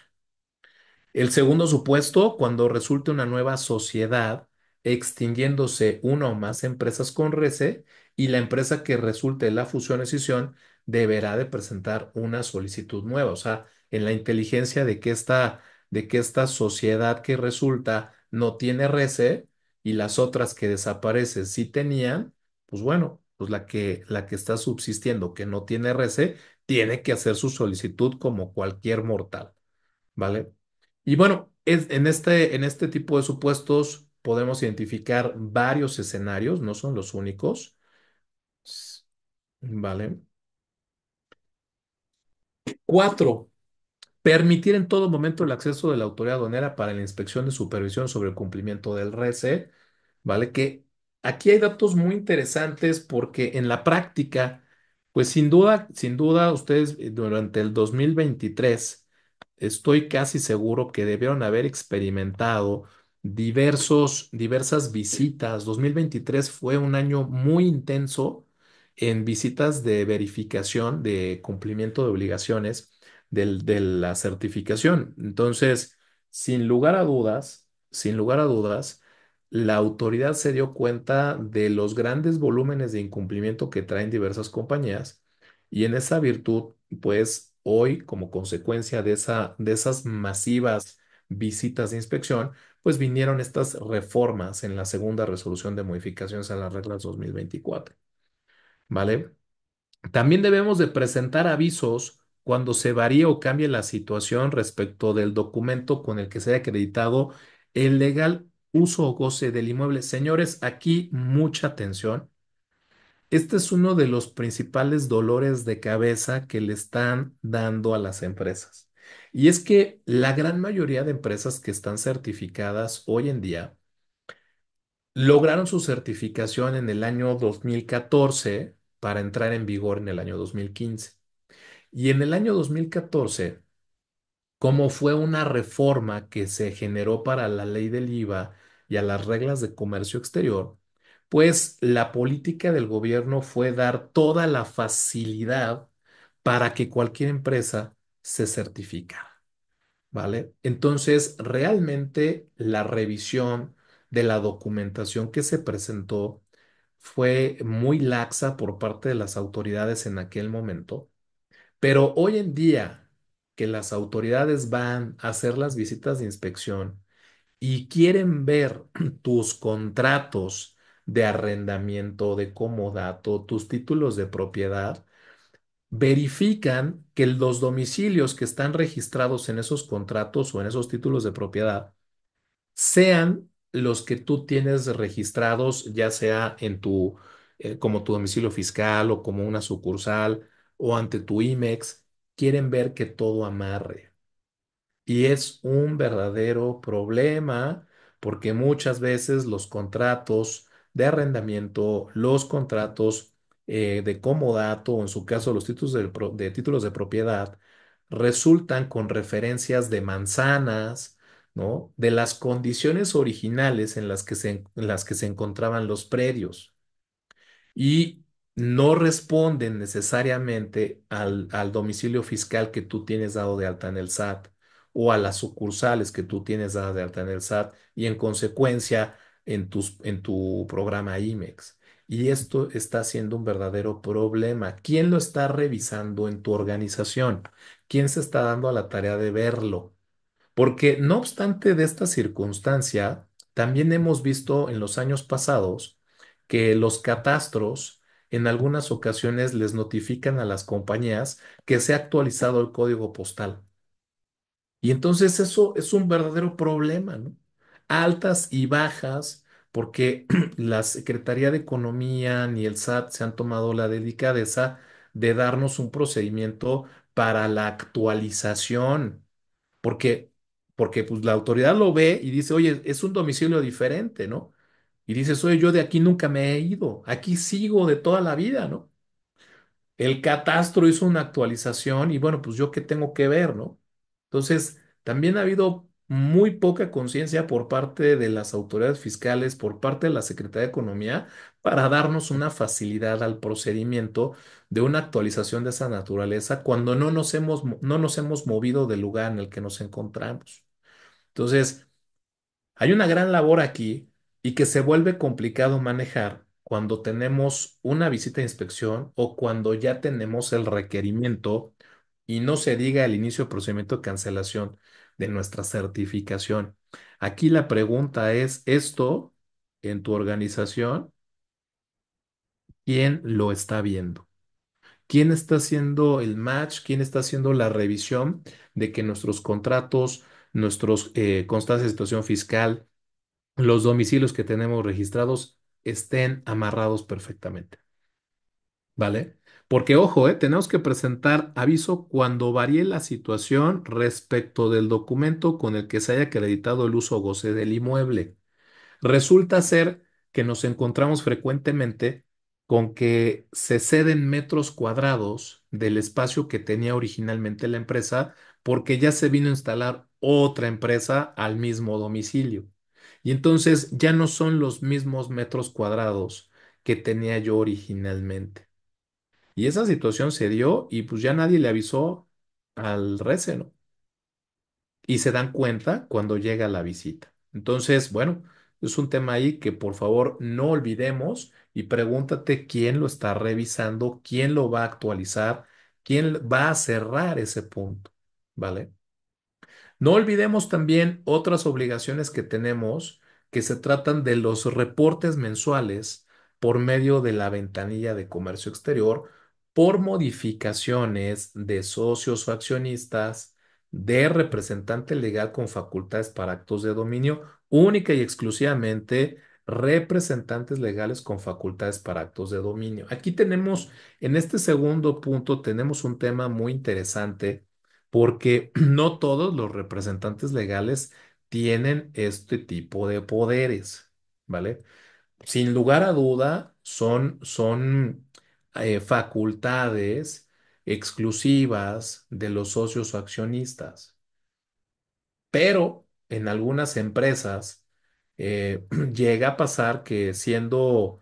El segundo supuesto, cuando resulte una nueva sociedad extinguiéndose una o más empresas con RECE y la empresa que resulte de la fusión o escisión deberá de presentar una solicitud nueva. O sea, en la inteligencia de que esta sociedad que resulta no tiene RECE y las otras que desaparecen sí tenían, pues bueno, pues la que está subsistiendo que no tiene RECE tiene que hacer su solicitud como cualquier mortal. ¿Vale? Y bueno, en este tipo de supuestos podemos identificar varios escenarios, no son los únicos, S- ¿vale? Cuatro, permitir en todo momento el acceso de la autoridad aduanera para la inspección de supervisión sobre el cumplimiento del RC, ¿vale? Que aquí hay datos muy interesantes porque en la práctica, pues sin duda, ustedes durante el 2023 estoy casi seguro que debieron haber experimentado diversas visitas. 2023 fue un año muy intenso en visitas de verificación de cumplimiento de obligaciones de la certificación. Entonces, sin lugar a dudas, la autoridad se dio cuenta de los grandes volúmenes de incumplimiento que traen diversas compañías y en esa virtud, pues hoy, como consecuencia de esas masivas visitas de inspección, pues vinieron estas reformas en la segunda resolución de modificaciones a las reglas 2024. ¿Vale? También debemos de presentar avisos cuando se varíe o cambie la situación respecto del documento con el que se haya acreditado el legal uso o goce del inmueble. Señores, aquí mucha atención. Este es uno de los principales dolores de cabeza que le están dando a las empresas. Y es que la gran mayoría de empresas que están certificadas hoy en día lograron su certificación en el año 2014 para entrar en vigor en el año 2015. Y en el año 2014, como fue una reforma que se generó para la ley del IVA y a las reglas de comercio exterior, pues la política del gobierno fue dar toda la facilidad para que cualquier empresa se certificara, ¿vale? Entonces, realmente la revisión de la documentación que se presentó fue muy laxa por parte de las autoridades en aquel momento, pero hoy en día que las autoridades van a hacer las visitas de inspección y quieren ver tus contratos de arrendamiento, de comodato, tus títulos de propiedad, verifican que los domicilios que están registrados en esos contratos o en esos títulos de propiedad sean los que tú tienes registrados, ya sea en como tu domicilio fiscal o como una sucursal o ante tu IMEX, quieren ver que todo amarre. Y es un verdadero problema porque muchas veces los contratos de arrendamiento, los contratos de comodato o en su caso los títulos de títulos de propiedad resultan con referencias de manzanas, ¿no? De las condiciones originales en las que se encontraban los predios y no responden necesariamente al domicilio fiscal que tú tienes dado de alta en el SAT o a las sucursales que tú tienes dado de alta en el SAT y en consecuencia en tu programa IMEX. Y esto está siendo un verdadero problema. ¿Quién lo está revisando en tu organización? ¿Quién se está dando a la tarea de verlo? Porque no obstante de esta circunstancia, también hemos visto en los años pasados que los catastros en algunas ocasiones les notifican a las compañías que se ha actualizado el código postal. Y entonces eso es un verdadero problema, ¿no? Altas y bajas, porque la Secretaría de Economía ni el SAT se han tomado la delicadeza de darnos un procedimiento para la actualización, porque, porque pues, la autoridad lo ve y dice, oye, es un domicilio diferente, ¿no? Y dices, oye, yo de aquí nunca me he ido, aquí sigo de toda la vida, ¿no? El catastro hizo una actualización y bueno, pues yo qué tengo que ver, ¿no? Entonces, también ha habido muy poca conciencia por parte de las autoridades fiscales, por parte de la Secretaría de Economía, para darnos una facilidad al procedimiento de una actualización de esa naturaleza cuando no nos hemos movido del lugar en el que nos encontramos. Entonces, hay una gran labor aquí y que se vuelve complicado manejar cuando tenemos una visita de inspección o cuando ya tenemos el requerimiento y no se diga el inicio del procedimiento de cancelación de nuestra certificación. Aquí la pregunta es, ¿esto en tu organización, quién lo está viendo? ¿Quién está haciendo el match? ¿Quién está haciendo la revisión de que nuestros contratos, nuestros constancias de situación fiscal, los domicilios que tenemos registrados estén amarrados perfectamente, ¿vale? Porque, ojo, tenemos que presentar aviso cuando varíe la situación respecto del documento con el que se haya acreditado el uso o goce del inmueble. Resulta ser que nos encontramos frecuentemente con que se ceden metros cuadrados del espacio que tenía originalmente la empresa porque ya se vino a instalar otra empresa al mismo domicilio. Y entonces ya no son los mismos metros cuadrados que tenía yo originalmente. Y esa situación se dio y pues ya nadie le avisó al RECE, ¿no? Y se dan cuenta cuando llega la visita. Entonces, bueno, es un tema ahí que por favor no olvidemos y pregúntate quién lo está revisando, quién lo va a actualizar, quién va a cerrar ese punto, ¿vale? No olvidemos también otras obligaciones que tenemos que se tratan de los reportes mensuales por medio de la ventanilla de comercio exterior por modificaciones de socios o accionistas, de representante legal con facultades para actos de dominio, única y exclusivamente representantes legales con facultades para actos de dominio. Aquí tenemos, en este segundo punto, tenemos un tema muy interesante porque no todos los representantes legales tienen este tipo de poderes, ¿vale? Sin lugar a duda, son facultades exclusivas de los socios o accionistas. Pero en algunas empresas llega a pasar que siendo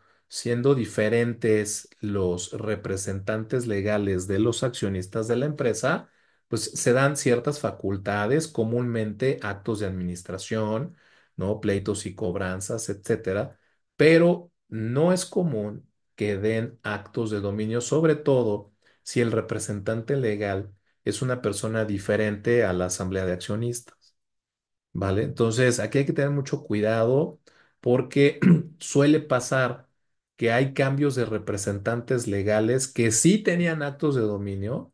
diferentes los representantes legales de los accionistas de la empresa, pues se dan ciertas facultades, comúnmente actos de administración, ¿no? Pleitos y cobranzas, etcétera, pero no es común que den actos de dominio, sobre todo si el representante legal es una persona diferente a la asamblea de accionistas. ¿Vale? Entonces, aquí hay que tener mucho cuidado porque suele pasar que hay cambios de representantes legales que sí tenían actos de dominio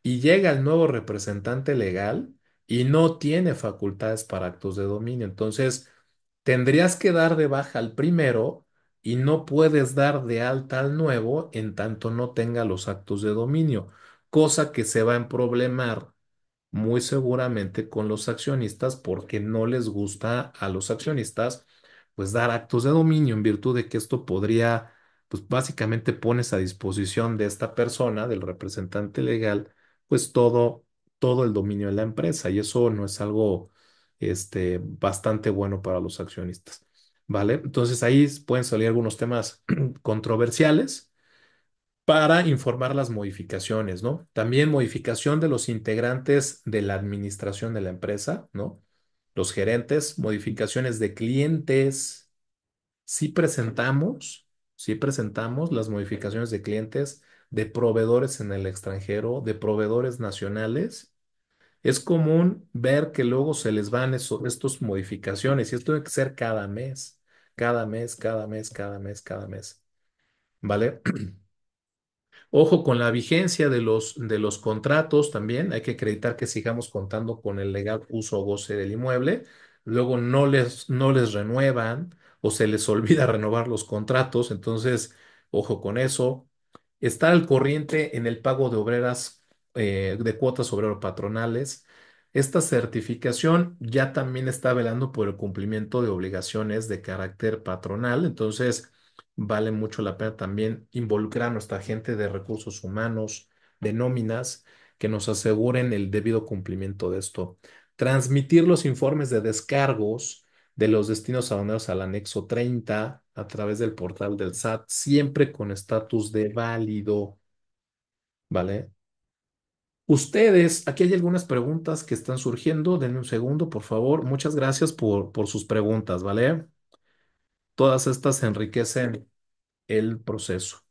y llega el nuevo representante legal y no tiene facultades para actos de dominio. Entonces, tendrías que dar de baja al primero y no puedes dar de alta al nuevo en tanto no tenga los actos de dominio, cosa que se va a emproblemar muy seguramente con los accionistas porque no les gusta a los accionistas pues dar actos de dominio en virtud de que esto podría, pues básicamente pones a disposición de esta persona, del representante legal, pues todo el dominio de la empresa y eso no es algo bastante bueno para los accionistas, ¿vale? Entonces ahí pueden salir algunos temas controversiales para informar las modificaciones, ¿no? También modificación de los integrantes de la administración de la empresa, ¿no? Los gerentes, modificaciones de clientes. Sí presentamos, sí presentamos las modificaciones de clientes, de proveedores en el extranjero, de proveedores nacionales. Es común ver que luego se les van estos modificaciones y esto tiene que ser cada mes, cada mes, cada mes, cada mes, cada mes, ¿vale? Ojo con la vigencia de los contratos también. Hay que acreditar que sigamos contando con el legal uso o goce del inmueble. Luego no les renuevan o se les olvida renovar los contratos. Entonces, ojo con eso. Estar al corriente en el pago de obreras, de cuotas obrero patronales. Esta certificación ya también está velando por el cumplimiento de obligaciones de carácter patronal. Entonces, vale mucho la pena también involucrar a nuestra gente de recursos humanos, de nóminas, que nos aseguren el debido cumplimiento de esto. Transmitir los informes de descargos de los destinos aduaneros al anexo 30 a través del portal del SAT, siempre con estatus de válido, ¿vale? Ustedes, aquí hay algunas preguntas que están surgiendo. Denme un segundo, por favor. Muchas gracias por sus preguntas, ¿vale? Todas estas enriquecen el proceso.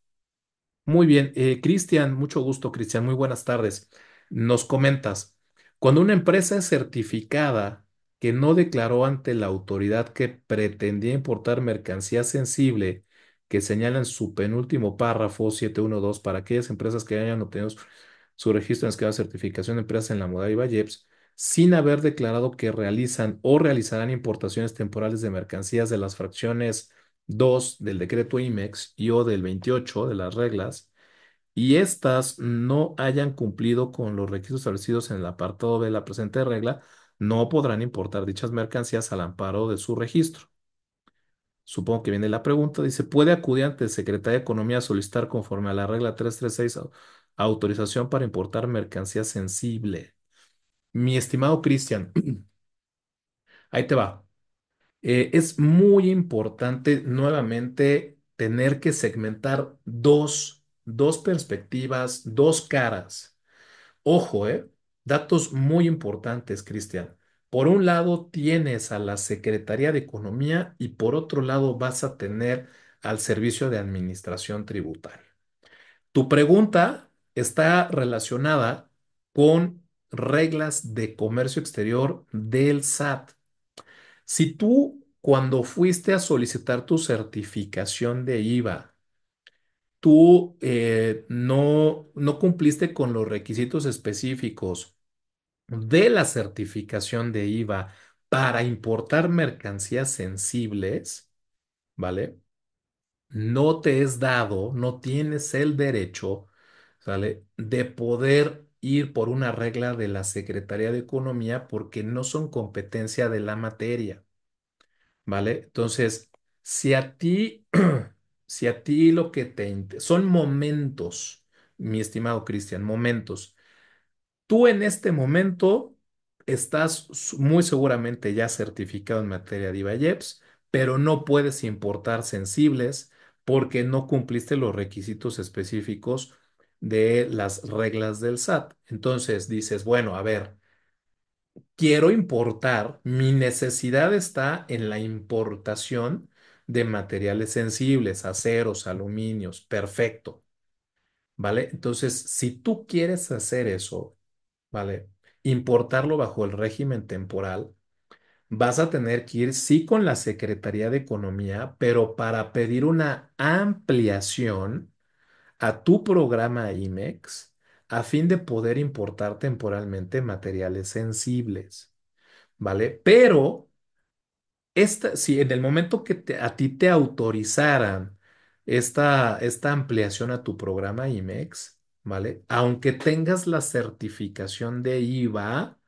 Muy bien, Cristian, mucho gusto, Cristian, muy buenas tardes. Nos comentas, cuando una empresa es certificada que no declaró ante la autoridad que pretendía importar mercancía sensible, que señala en su penúltimo párrafo 712 para aquellas empresas que hayan obtenido su registro en escala de certificación de empresas en la modalidad IVA-IEPS, sin haber declarado que realizan o realizarán importaciones temporales de mercancías de las fracciones 2 del decreto IMEX y o del 28 de las reglas, y éstas no hayan cumplido con los requisitos establecidos en el apartado de la presente regla, no podrán importar dichas mercancías al amparo de su registro. Supongo que viene la pregunta. Dice, ¿puede acudir ante el Secretario de Economía a solicitar conforme a la regla 336 autorización para importar mercancía sensible? Mi estimado Cristian, ahí te va. Es muy importante nuevamente tener que segmentar dos perspectivas, dos caras. Ojo, datos muy importantes, Cristian. Por un lado tienes a la Secretaría de Economía y por otro lado vas a tener al Servicio de Administración Tributaria. Tu pregunta está relacionada con reglas de comercio exterior del SAT. Si tú, cuando fuiste a solicitar tu certificación de IVA, tú no cumpliste con los requisitos específicos de la certificación de IVA para importar mercancías sensibles, ¿vale? No te es dado, no tienes el derecho, ¿sale? De poder ir por una regla de la Secretaría de Economía porque no son competencia de la materia. ¿Vale? Entonces, si a ti, si a ti lo que son momentos, mi estimado Cristian, momentos. Tú en este momento estás muy seguramente ya certificado en materia de IVA-IEPS, pero no puedes importar sensibles porque no cumpliste los requisitos específicos de las reglas del SAT. Entonces dices, bueno, a ver, quiero importar, mi necesidad está en la importación de materiales sensibles, aceros, aluminios, perfecto, ¿vale? Entonces, si tú quieres hacer eso, ¿vale? Importarlo bajo el régimen temporal, vas a tener que ir sí con la Secretaría de Economía, pero para pedir una ampliación a tu programa IMEX a fin de poder importar temporalmente materiales sensibles. ¿Vale? Pero si en el momento que a ti te autorizaran esta ampliación a tu programa IMEX, ¿vale? Aunque tengas la certificación de IVA,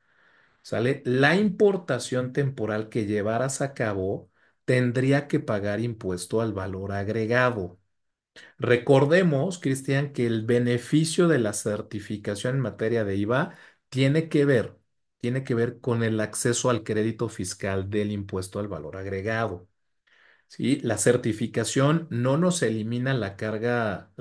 ¿sale? La importación temporal que llevaras a cabo tendría que pagar impuesto al valor agregado. Recordemos, Cristian, que el beneficio de la certificación en materia de IVA tiene que ver, tiene que ver con el acceso al crédito fiscal del impuesto al valor agregado. ¿Sí? La certificación no nos elimina la carga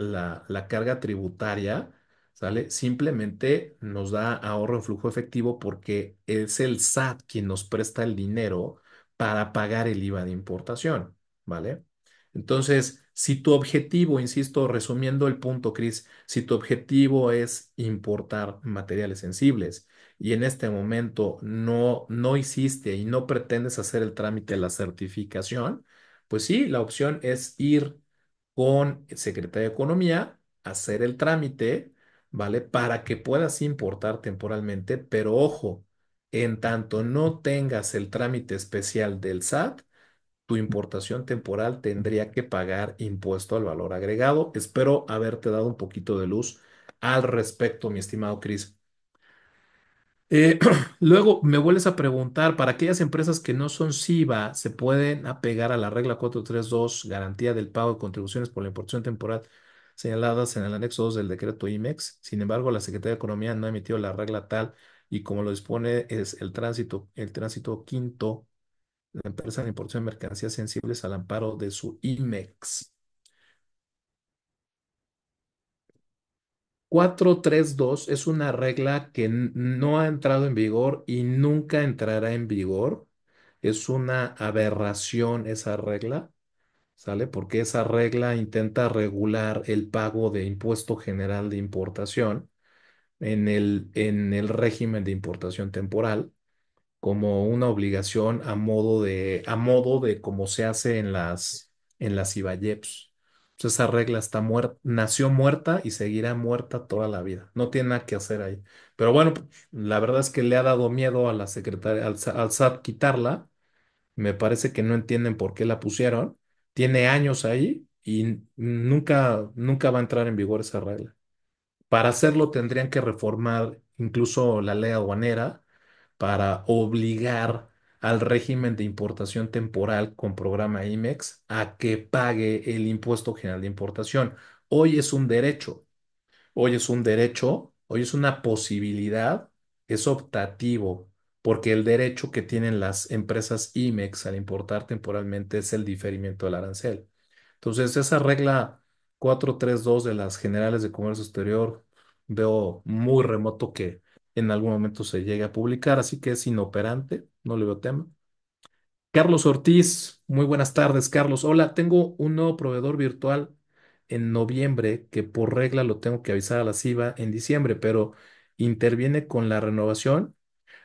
tributaria, ¿sale? Simplemente nos da ahorro en flujo efectivo porque es el SAT quien nos presta el dinero para pagar el IVA de importación, ¿vale? Entonces, si tu objetivo, insisto, resumiendo el punto, Cris, si tu objetivo es importar materiales sensibles y en este momento no hiciste y no pretendes hacer el trámite de la certificación, pues sí, la opción es ir con Secretaría de Economía hacer el trámite, ¿vale? Para que puedas importar temporalmente, pero ojo, en tanto no tengas el trámite especial del SAT, tu importación temporal tendría que pagar impuesto al valor agregado. Espero haberte dado un poquito de luz al respecto, mi estimado Chris. Luego me vuelves a preguntar, para aquellas empresas que no son SIVA, ¿se pueden apegar a la regla 432, garantía del pago de contribuciones por la importación temporal señaladas en el anexo 2 del decreto IMEX? Sin embargo, la Secretaría de Economía no ha emitido la regla tal y como lo dispone es el tránsito quinto, la empresa de importación de mercancías sensibles al amparo de su IMEX. 432 es una regla que no ha entrado en vigor y nunca entrará en vigor. Es una aberración esa regla, ¿sale? Porque esa regla intenta regular el pago de impuesto general de importación en el régimen de importación temporal como una obligación a modo de como se hace en las IVAYEPS. Pues esa regla está muerta, nació muerta y seguirá muerta toda la vida. No tiene nada que hacer ahí. Pero bueno, pues, la verdad es que le ha dado miedo a la secretaria, al SAT quitarla. Me parece que no entienden por qué la pusieron. Tiene años ahí y nunca, nunca va a entrar en vigor esa regla. Para hacerlo tendrían que reformar incluso la ley aduanera para obligar al régimen de importación temporal con programa IMEX a que pague el impuesto general de importación. Hoy es un derecho, hoy es un derecho, hoy es una posibilidad, es optativo, porque el derecho que tienen las empresas IMEX al importar temporalmente es el diferimiento del arancel. Entonces, esa regla 432 de las generales de comercio exterior veo muy remoto que en algún momento se llegue a publicar, así que es inoperante, no le veo tema. Carlos Ortiz, muy buenas tardes, Carlos. Hola, tengo un nuevo proveedor virtual en noviembre que por regla lo tengo que avisar a la CIVA en diciembre, pero interviene con la renovación.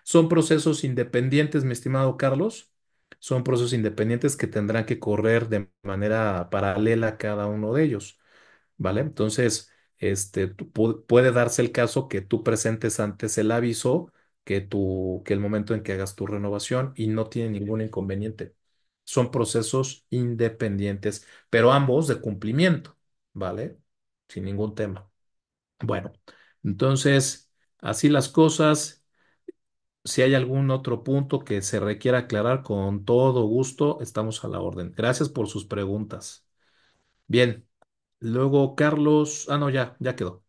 Son procesos independientes, mi estimado Carlos. Son procesos independientes que tendrán que correr de manera paralela a cada uno de ellos. ¿Vale? Entonces, puede darse el caso que tú presentes antes el aviso que el momento en que hagas tu renovación y no tiene ningún inconveniente. Son procesos independientes, pero ambos de cumplimiento, ¿vale? Sin ningún tema. Bueno, entonces, así las cosas. Si hay algún otro punto que se requiera aclarar, con todo gusto, estamos a la orden. Gracias por sus preguntas. Bien, luego Carlos, no, ya quedó.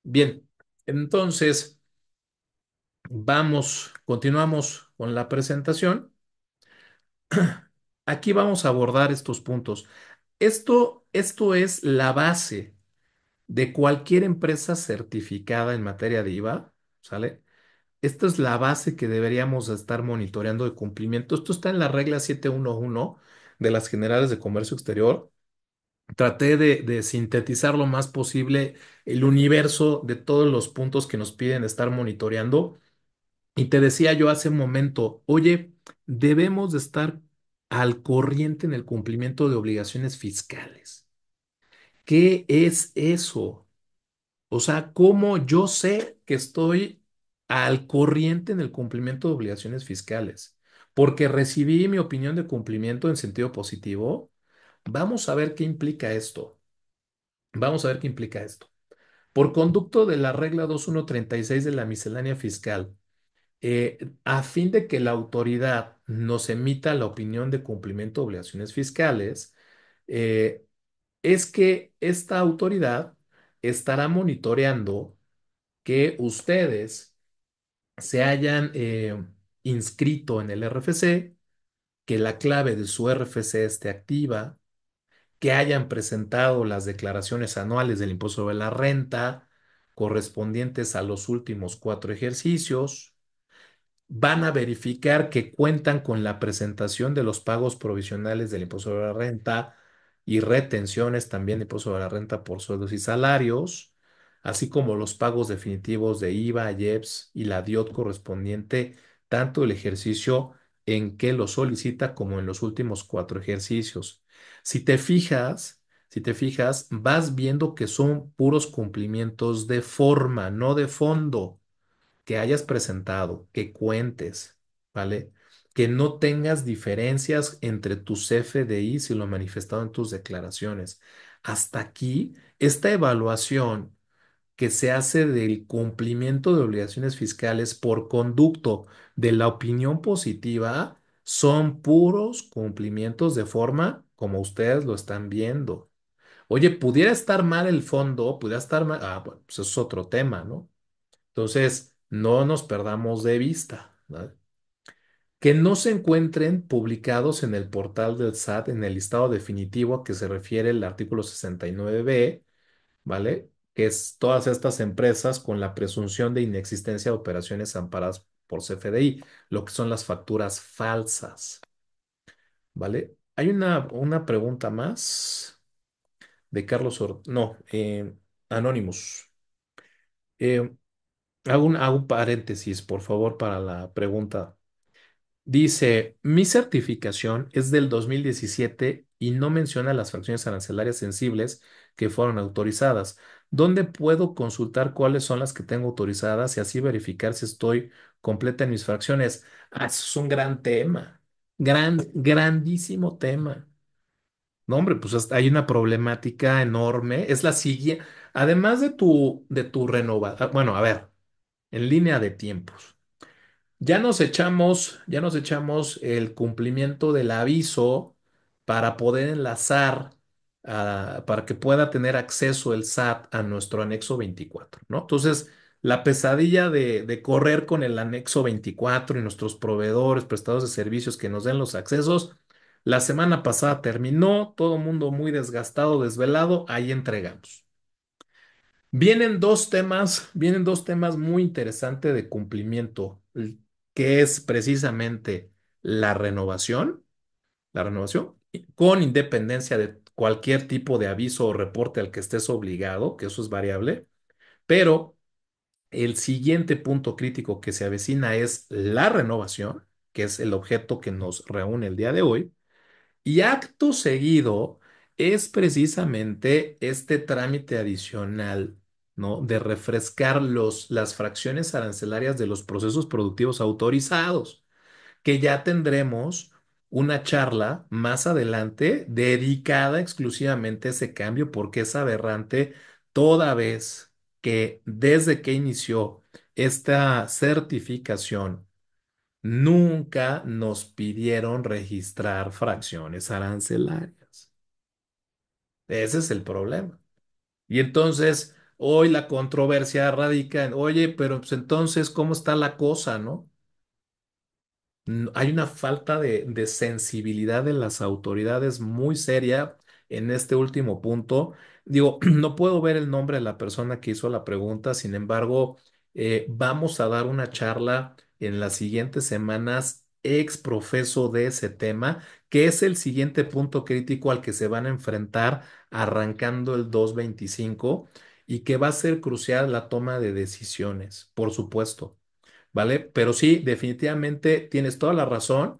Bien, entonces continuamos con la presentación. Aquí vamos a abordar estos puntos. Esto es la base de cualquier empresa certificada en materia de IVA, ¿sale? Esta es la base que deberíamos estar monitoreando de cumplimiento. Esto está en la regla 711 de las Generales de Comercio Exterior. Traté de sintetizar lo más posible el universo de todos los puntos que nos piden estar monitoreando. Y te decía yo hace un momento, oye, debemos de estar al corriente en el cumplimiento de obligaciones fiscales. ¿Qué es eso? O sea, ¿cómo yo sé que estoy al corriente en el cumplimiento de obligaciones fiscales? Porque recibí mi opinión de cumplimiento en sentido positivo. Vamos a ver qué implica esto. Vamos a ver qué implica esto. Por conducto de la regla 2136 de la miscelánea fiscal, a fin de que la autoridad nos emita la opinión de cumplimiento de obligaciones fiscales, eh, es que esta autoridad estará monitoreando que ustedes se hayan inscrito en el RFC, que la clave de su RFC esté activa, que hayan presentado las declaraciones anuales del impuesto sobre la renta correspondientes a los últimos 4 ejercicios. Van a verificar que cuentan con la presentación de los pagos provisionales del impuesto sobre la renta y retenciones también de impuesto sobre la renta por sueldos y salarios, así como los pagos definitivos de IVA, IEPS y la DIOT correspondiente, tanto el ejercicio en que lo solicita como en los últimos 4 ejercicios. Si te fijas, si te fijas, vas viendo que son puros cumplimientos de forma, no de fondo, que hayas presentado, que cuentes, ¿vale? Que no tengas diferencias entre tus FDIs y lo manifestado en tus declaraciones. Hasta aquí, esta evaluación que se hace del cumplimiento de obligaciones fiscales por conducto de la opinión positiva son puros cumplimientos de forma como ustedes lo están viendo. Oye, pudiera estar mal el fondo, pudiera estar mal, bueno, pues eso es otro tema, ¿no? Entonces, no nos perdamos de vista, ¿vale? Que no se encuentren publicados en el portal del SAT en el listado definitivo a que se refiere el artículo 69b, ¿vale? Que es todas estas empresas con la presunción de inexistencia de operaciones amparadas por CFDI, lo que son las facturas falsas, ¿vale? Hay una pregunta más de Carlos no, Anonymous. Eh, hago un paréntesis, por favor, para la pregunta. Dice, mi certificación es del 2017 y no menciona las fracciones arancelarias sensibles que fueron autorizadas. ¿Dónde puedo consultar cuáles son las que tengo autorizadas y así verificar si estoy completa en mis fracciones? Ah, eso es un gran tema. Grandísimo tema. No, hombre, pues hay una problemática enorme. Es la siguiente. Además de tu renovación. Bueno, a ver, en línea de tiempos. Ya nos echamos el cumplimiento del aviso para poder enlazar, para que pueda tener acceso el SAT a nuestro anexo 24, ¿no? Entonces, la pesadilla de correr con el anexo 24 y nuestros proveedores, prestadores de servicios que nos den los accesos, la semana pasada terminó, todo el mundo muy desgastado, desvelado, ahí entregamos. Vienen dos temas muy interesantes de cumplimiento, que es precisamente la renovación, con independencia de cualquier tipo de aviso o reporte al que estés obligado, que eso es variable, pero el siguiente punto crítico que se avecina es la renovación, que es el objeto que nos reúne el día de hoy. Y acto seguido es precisamente este trámite adicional, ¿no? De refrescar las fracciones arancelarias de los procesos productivos autorizados, que ya tendremos una charla más adelante dedicada exclusivamente a ese cambio, porque es aberrante toda vez que desde que inició esta certificación, nunca nos pidieron registrar fracciones arancelarias. Ese es el problema. Y entonces, hoy la controversia radica en, oye, pero pues entonces, ¿cómo está la cosa, no? Hay una falta de sensibilidad de las autoridades muy seria en este último punto. Digo, no puedo ver el nombre de la persona que hizo la pregunta, sin embargo, vamos a dar una charla en las siguientes semanas ex profeso de ese tema, que es el siguiente punto crítico al que se van a enfrentar arrancando el 225 y que va a ser crucial la toma de decisiones, por supuesto. ¿Vale? Pero sí, definitivamente tienes toda la razón.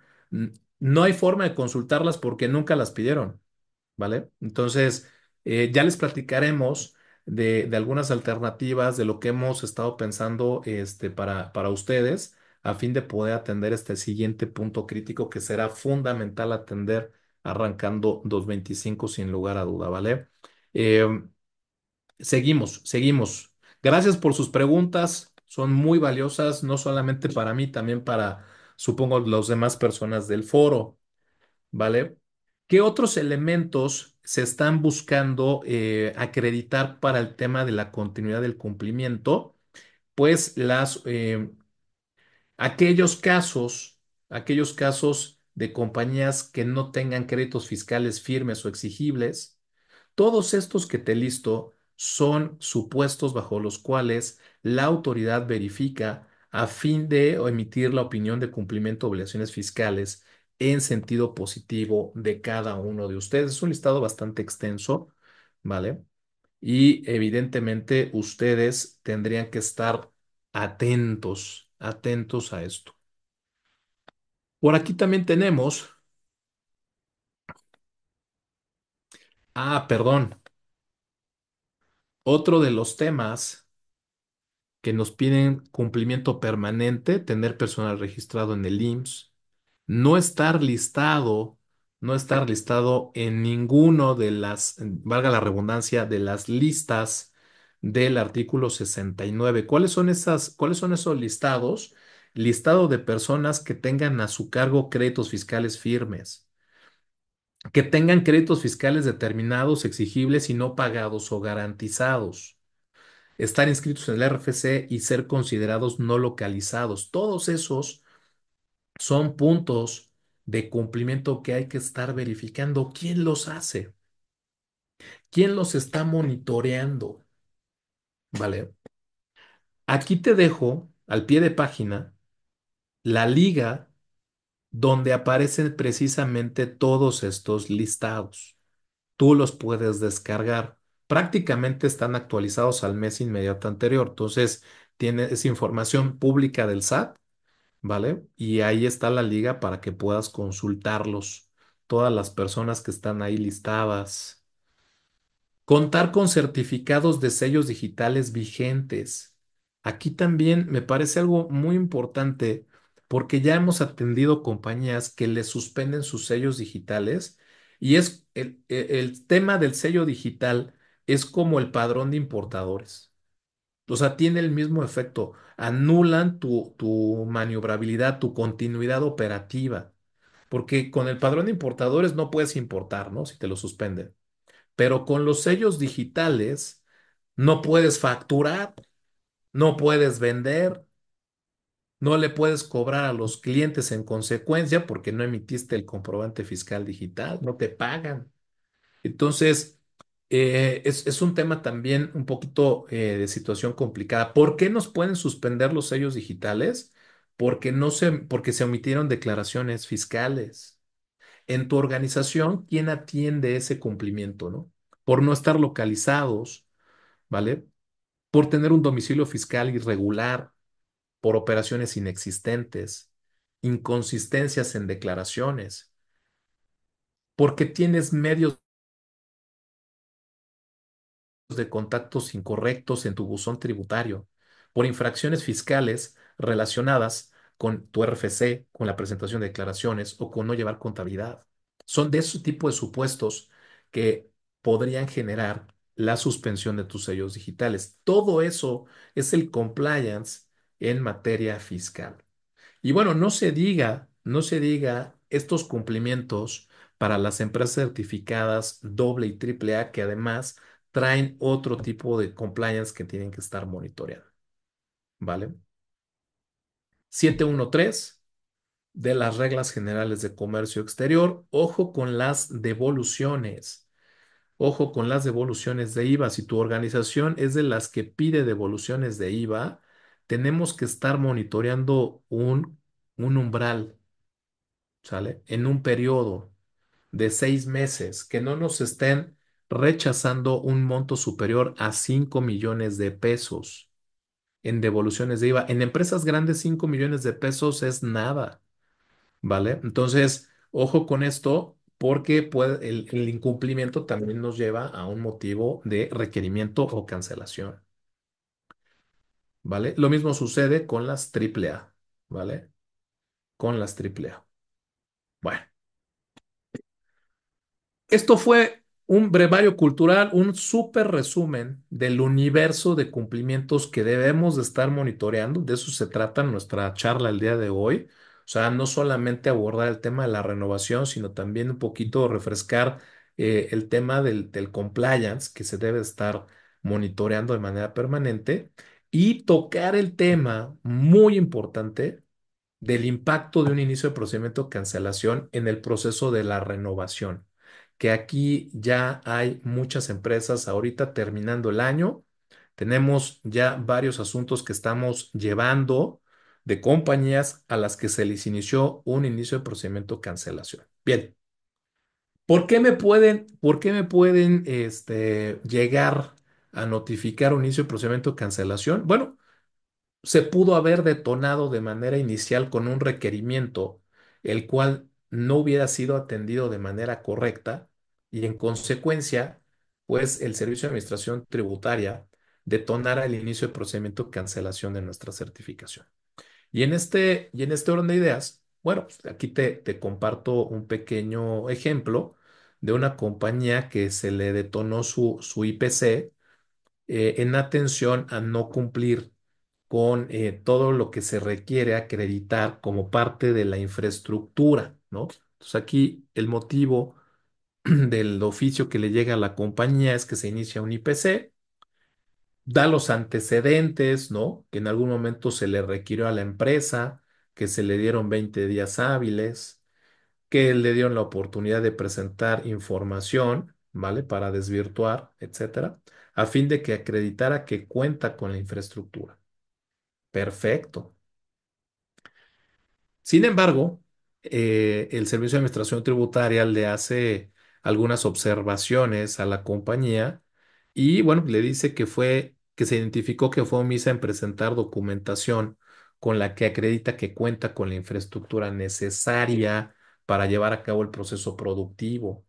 No hay forma de consultarlas porque nunca las pidieron, ¿vale? Entonces, ya les platicaremos de algunas alternativas de lo que hemos estado pensando para ustedes a fin de poder atender este siguiente punto crítico que será fundamental atender arrancando 225 sin lugar a duda, ¿vale? Eh, seguimos. Gracias por sus preguntas. Son muy valiosas, no solamente para mí, también para, supongo, las demás personas del foro, ¿vale? ¿Qué otros elementos se están buscando acreditar para el tema de la continuidad del cumplimiento? Pues aquellos casos de compañías que no tengan créditos fiscales firmes o exigibles. Todos estos que te listo son supuestos bajo los cuales la autoridad verifica a fin de emitir la opinión de cumplimiento de obligaciones fiscales en sentido positivo de cada uno de ustedes. Es un listado bastante extenso, ¿vale? Y evidentemente ustedes tendrían que estar atentos a esto. Por aquí también tenemos Ah, perdón. Otro de los temas que nos piden cumplimiento permanente, tener personal registrado en el IMSS, no estar listado, no estar listado en ninguno de las, valga la redundancia, de las listas del artículo 69. Cuáles son esos listados? Listado de personas que tengan a su cargo créditos fiscales firmes, que tengan créditos fiscales determinados, exigibles y no pagados o garantizados, estar inscritos en el RFC y ser considerados no localizados. Todos esos son puntos de cumplimiento que hay que estar verificando. ¿Quién los hace? ¿Quién los está monitoreando? ¿Vale? Aquí te dejo al pie de página la liga donde aparecen precisamente todos estos listados. Tú los puedes descargar. Prácticamente están actualizados al mes inmediato anterior. Entonces, tienes información pública del SAT, ¿vale? Y ahí está la liga para que puedas consultarlos. Todas las personas que están ahí listadas. Contar con certificados de sellos digitales vigentes. Aquí también me parece algo muy importante porque ya hemos atendido compañías que le suspenden sus sellos digitales y es el tema del sello digital es como el padrón de importadores. O sea, tiene el mismo efecto. Anulan tu maniobrabilidad, tu continuidad operativa. Porque con el padrón de importadores no puedes importar, ¿no? Si te lo suspenden. Pero con los sellos digitales no puedes facturar, no puedes vender, no le puedes cobrar a los clientes en consecuencia porque no emitiste el comprobante fiscal digital, no te pagan. Entonces, es un tema también un poquito de situación complicada. ¿Por qué nos pueden suspender los sellos digitales? Porque se omitieron declaraciones fiscales. En tu organización, ¿quién atiende ese cumplimiento, no? Por no estar localizados, ¿vale? Por tener un domicilio fiscal irregular, por operaciones inexistentes, inconsistencias en declaraciones, porque tienes medios de contactos incorrectos en tu buzón tributario, por infracciones fiscales relacionadas con tu RFC, con la presentación de declaraciones o con no llevar contabilidad. Son de ese tipo de supuestos que podrían generar la suspensión de tus sellos digitales. Todo eso es el compliance en materia fiscal. Y bueno, no se diga estos cumplimientos para las empresas certificadas doble y triple A que además traen otro tipo de compliance que tienen que estar monitoreando, ¿vale? 713 de las reglas generales de comercio exterior. Ojo con las devoluciones. Ojo con las devoluciones de IVA. Si tu organización es de las que pide devoluciones de IVA, tenemos que estar monitoreando un umbral, ¿sale? En un periodo de 6 meses, que no nos estén rechazando un monto superior a 5 millones de pesos en devoluciones de IVA. En empresas grandes, 5 millones de pesos es nada, ¿vale? Entonces, ojo con esto, porque el incumplimiento también nos lleva a un motivo de requerimiento o cancelación, ¿vale? Lo mismo sucede con las triple A, ¿vale? Con las triple A. Bueno. Esto fue un brevario cultural, un súper resumen del universo de cumplimientos que debemos de estar monitoreando. De eso se trata nuestra charla el día de hoy. O sea, no solamente abordar el tema de la renovación, sino también un poquito refrescar el tema del compliance que se debe estar monitoreando de manera permanente y tocar el tema muy importante del impacto de un inicio de procedimiento de cancelación en el proceso de la renovación, que aquí ya hay muchas empresas ahorita terminando el año. Tenemos ya varios asuntos que estamos llevando de compañías a las que se les inició un inicio de procedimiento de cancelación. Bien, por qué me pueden llegar a notificar un inicio de procedimiento de cancelación? Bueno, se pudo haber detonado de manera inicial con un requerimiento, el cual no hubiera sido atendido de manera correcta, y en consecuencia, pues el Servicio de Administración Tributaria detonara el inicio del procedimiento de cancelación de nuestra certificación. Y en este orden de ideas, bueno, pues aquí te comparto un pequeño ejemplo de una compañía que se le detonó su IPC en atención a no cumplir con todo lo que se requiere acreditar como parte de la infraestructura, ¿no? Entonces aquí el motivo del oficio que le llega a la compañía es que se inicia un IPC, da los antecedentes, ¿no? Que en algún momento se le requirió a la empresa, que se le dieron 20 días hábiles, que le dieron la oportunidad de presentar información, ¿vale? Para desvirtuar, etcétera, a fin de que acreditara que cuenta con la infraestructura. Perfecto. Sin embargo, el Servicio de Administración Tributaria le hace algunas observaciones a la compañía y, bueno, le dice que se identificó que fue omisa en presentar documentación con la que acredita que cuenta con la infraestructura necesaria para llevar a cabo el proceso productivo.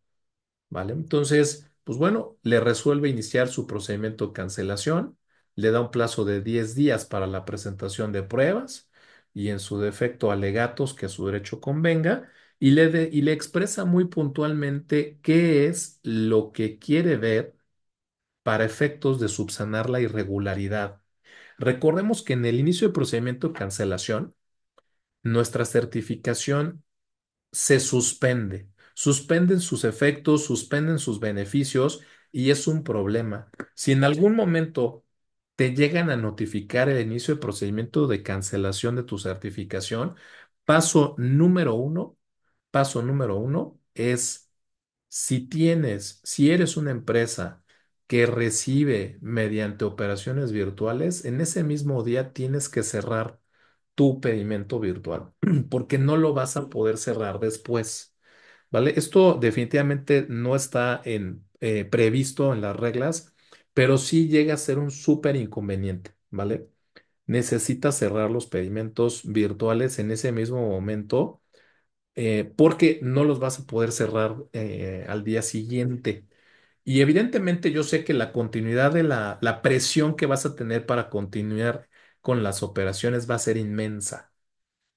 ¿Vale? Entonces, pues bueno, le resuelve iniciar su procedimiento de cancelación, le da un plazo de 10 días para la presentación de pruebas y en su defecto alegatos que a su derecho convenga y le expresa muy puntualmente qué es lo que quiere ver para efectos de subsanar la irregularidad. Recordemos que en el inicio del procedimiento de cancelación, nuestra certificación se suspende. Suspenden sus efectos, suspenden sus beneficios y es un problema. Si en algún momento te llegan a notificar el inicio del procedimiento de cancelación de tu certificación, paso número uno, paso número uno es si eres una empresa que recibe mediante operaciones virtuales, en ese mismo día tienes que cerrar tu pedimento virtual, porque no lo vas a poder cerrar después, ¿vale? Esto definitivamente no está previsto en las reglas, pero sí llega a ser un súper inconveniente, ¿vale? Necesitas cerrar los pedimentos virtuales en ese mismo momento, porque no los vas a poder cerrar al día siguiente. Y evidentemente yo sé que la continuidad de la presión que vas a tener para continuar con las operaciones va a ser inmensa.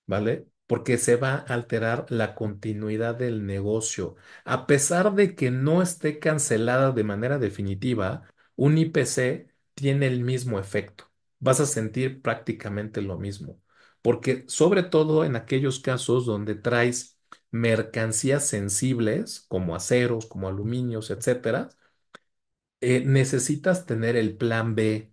¿Vale? Porque se va a alterar la continuidad del negocio. A pesar de que no esté cancelada de manera definitiva, un IPC tiene el mismo efecto. Vas a sentir prácticamente lo mismo. Porque sobre todo en aquellos casos donde traes mercancías sensibles, como aceros, como aluminios, etcétera, necesitas tener el plan B.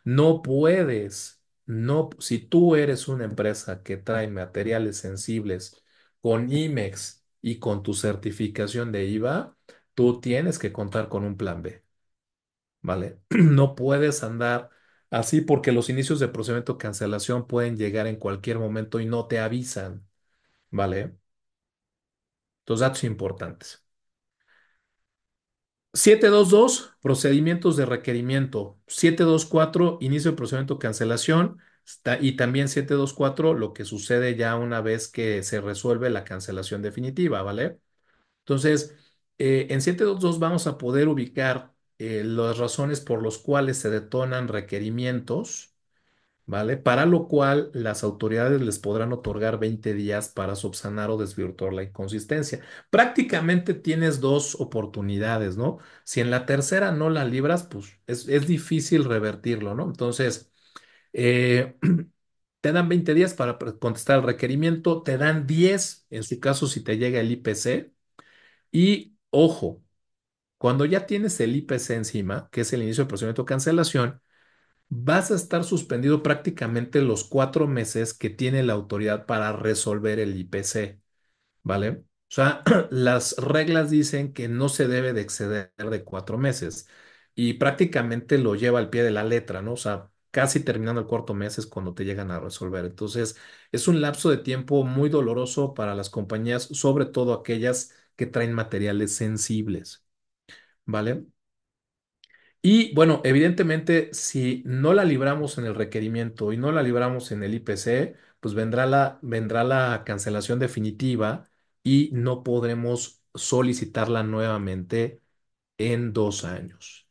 No puedes, no, si tú eres una empresa que trae materiales sensibles con IMEX y con tu certificación de IVA, tú tienes que contar con un plan B, ¿vale? No puedes andar así porque los inicios de procedimiento de cancelación pueden llegar en cualquier momento y no te avisan, ¿vale? Los datos importantes. 722 procedimientos de requerimiento. 724 inicio de procedimiento de cancelación. Y también 724 lo que sucede ya una vez que se resuelve la cancelación definitiva, ¿vale? Entonces, en 722 vamos a poder ubicar las razones por las cuales se detonan requerimientos, ¿vale? Para lo cual las autoridades les podrán otorgar 20 días para subsanar o desvirtuar la inconsistencia. Prácticamente tienes dos oportunidades, ¿no? Si en la tercera no la libras, pues es difícil revertirlo, ¿no? Entonces, eh, te dan 20 días para contestar el requerimiento, te dan 10 en su caso si te llega el IPC. Y ojo, cuando ya tienes el IPC encima, que es el inicio del procedimiento de cancelación, vas a estar suspendido prácticamente los 4 meses que tiene la autoridad para resolver el IPC, ¿vale? O sea, las reglas dicen que no se debe de exceder de 4 meses y prácticamente lo lleva al pie de la letra, ¿no? O sea, casi terminando el cuarto mes es cuando te llegan a resolver. Entonces, es un lapso de tiempo muy doloroso para las compañías, sobre todo aquellas que traen materiales sensibles, ¿vale? Y bueno, evidentemente, si no la libramos en el requerimiento y no la libramos en el IPC, pues vendrá la cancelación definitiva y no podremos solicitarla nuevamente en 2 años.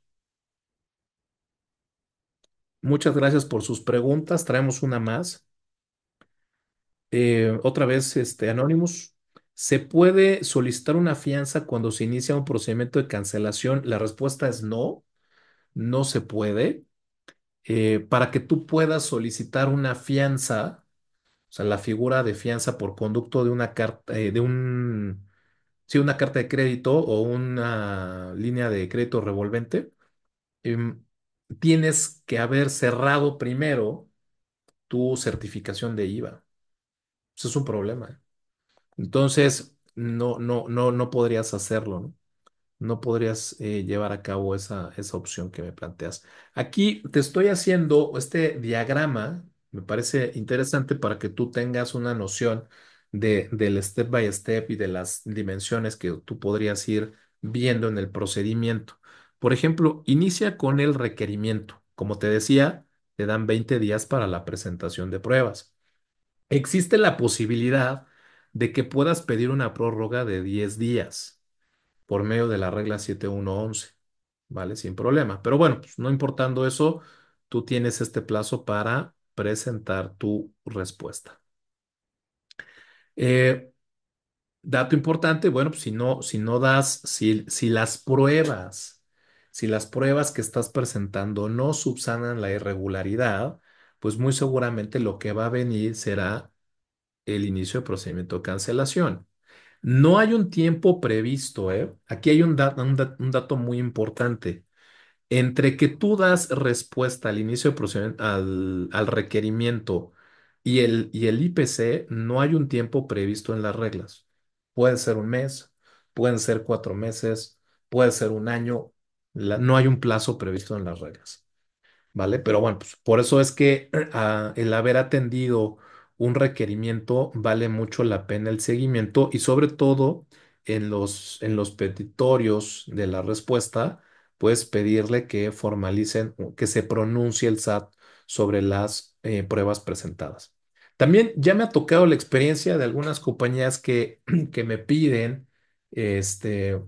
Muchas gracias por sus preguntas. Traemos una más. Otra vez, Anonymous. ¿Se puede solicitar una fianza cuando se inicia un procedimiento de cancelación? La respuesta es no, no se puede. Para que tú puedas solicitar una fianza, o sea, la figura de fianza por conducto de una carta, sí, una carta de crédito o una línea de crédito revolvente, em, tienes que haber cerrado primero tu certificación de IVA. Eso es un problema. Entonces, no podrías hacerlo, ¿no? No podrías llevar a cabo esa opción que me planteas. Aquí te estoy haciendo este diagrama, me parece interesante para que tú tengas una noción del step by step y de las dimensiones que tú podrías ir viendo en el procedimiento. Por ejemplo, inicia con el requerimiento. Como te decía, te dan 20 días para la presentación de pruebas. Existe la posibilidad de que puedas pedir una prórroga de 10 días por medio de la regla 7111, ¿vale? Sin problema. Pero bueno, pues no importando eso, tú tienes este plazo para presentar tu respuesta. Eh, Dato importante, bueno, pues si no das, si las pruebas que estás presentando no subsanan la irregularidad, pues muy seguramente lo que va a venir será el inicio del procedimiento de cancelación. No hay un tiempo previsto, ¿eh? Aquí hay un dato muy importante. Entre que tú das respuesta al inicio del procedimiento, al requerimiento y el IPC, no hay un tiempo previsto en las reglas. Puede ser un mes, pueden ser 4 meses, puede ser un año. No hay un plazo previsto en las reglas. ¿Vale? Pero bueno, pues por eso es que el haber atendido un requerimiento vale mucho la pena el seguimiento y sobre todo en los petitorios de la respuesta, puedes pedirle que formalicen, o que se pronuncie el SAT sobre las pruebas presentadas. También ya me ha tocado la experiencia de algunas compañías que me piden, este,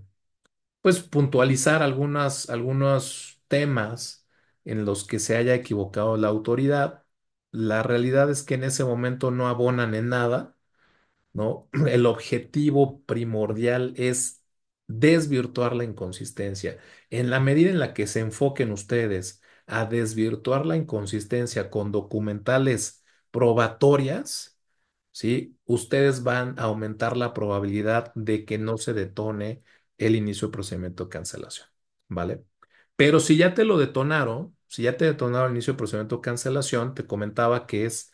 pues puntualizar algunos temas en los que se haya equivocado la autoridad. La realidad es que en ese momento no abonan en nada, ¿no? El objetivo primordial es desvirtuar la inconsistencia. En la medida en la que se enfoquen ustedes a desvirtuar la inconsistencia con documentales probatorias, ¿sí? Ustedes van a aumentar la probabilidad de que no se detone el inicio del procedimiento de cancelación, ¿vale? Pero si ya te detonaron el inicio del procedimiento de cancelación, te comentaba que es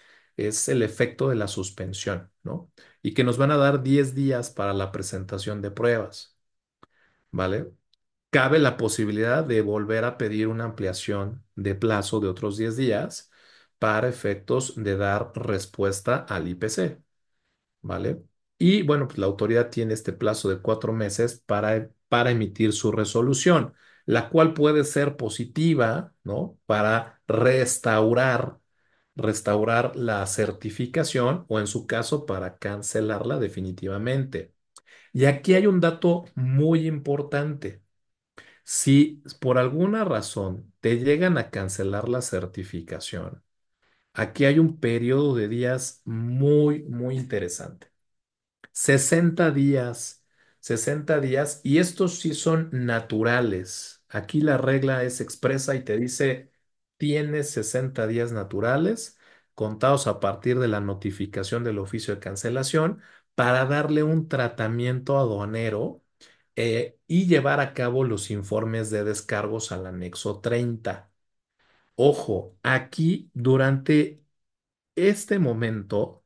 el efecto de la suspensión, ¿no? Y que nos van a dar 10 días para la presentación de pruebas, ¿vale? Cabe la posibilidad de volver a pedir una ampliación de plazo de otros 10 días para efectos de dar respuesta al IPC. ¿Vale? Y bueno, pues la autoridad tiene este plazo de 4 meses para emitir su resolución, la cual puede ser positiva, ¿no? Para restaurar la certificación o en su caso para cancelarla definitivamente. Y aquí hay un dato muy importante. Si por alguna razón te llegan a cancelar la certificación, aquí hay un periodo de días muy, muy interesante. 60 días, 60 días, y estos sí son naturales. Aquí la regla es expresa y te dice, tienes 60 días naturales contados a partir de la notificación del oficio de cancelación para darle un tratamiento aduanero y llevar a cabo los informes de descargos al anexo 30. Ojo, aquí durante este momento,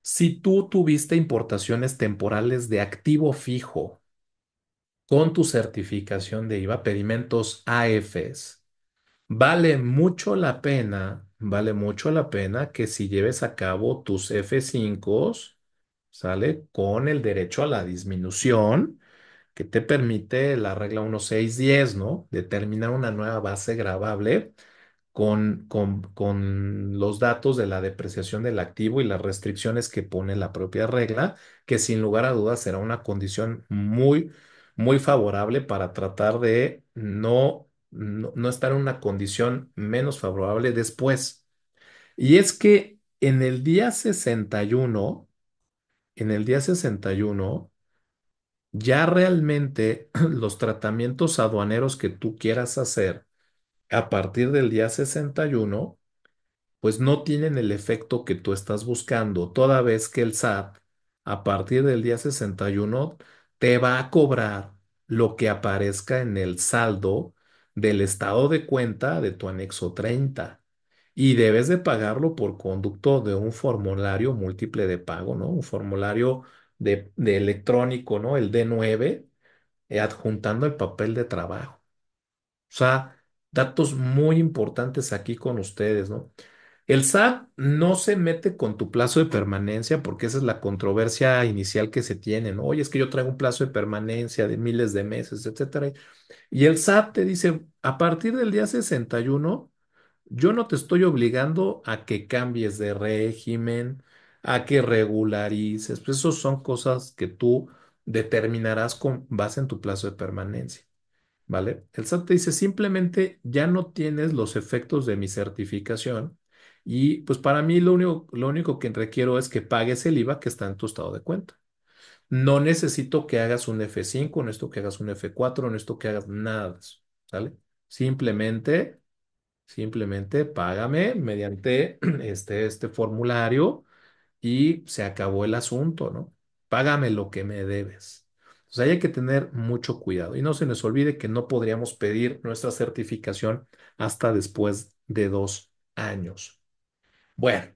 si tú tuviste importaciones temporales de activo fijo con tu certificación de IVA, pedimentos AFs, vale mucho la pena que si lleves a cabo tus F5, ¿sale? Con el derecho a la disminución que te permite la regla 1610, ¿no? Determinar una nueva base gravable con los datos de la depreciación del activo y las restricciones que pone la propia regla, que sin lugar a dudas será una condición muy favorable para tratar de no estar en una condición menos favorable después. Y es que en el día 61 ya realmente los tratamientos aduaneros que tú quieras hacer a partir del día 61 pues no tienen el efecto que tú estás buscando, toda vez que el SAT, a partir del día 61 te va a cobrar lo que aparezca en el saldo del estado de cuenta de tu anexo 30. Y debes de pagarlo por conducto de un formulario múltiple de pago, ¿no? Un formulario de electrónico, ¿no? El D9, adjuntando el papel de trabajo. O sea, datos muy importantes aquí con ustedes, ¿no? El SAT no se mete con tu plazo de permanencia porque esa es la controversia inicial que se tiene, ¿no? Oye, es que yo traigo un plazo de permanencia de miles de meses, etcétera. Y el SAT te dice, a partir del día 61, yo no te estoy obligando a que cambies de régimen, a que regularices. Pues eso son cosas que tú determinarás con base en tu plazo de permanencia. ¿Vale? El SAT te dice simplemente ya no tienes los efectos de mi certificación y pues para mí lo único que requiero es que pagues el IVA que está en tu estado de cuenta. No necesito que hagas un F5, no necesito que hagas un F4, no necesito que hagas nada de eso, ¿sale? Simplemente, simplemente págame mediante este formulario y se acabó el asunto, ¿no? Págame lo que me debes. O sea, hay que tener mucho cuidado y no se nos olvide que no podríamos pedir nuestra certificación hasta después de 2 años. Bueno,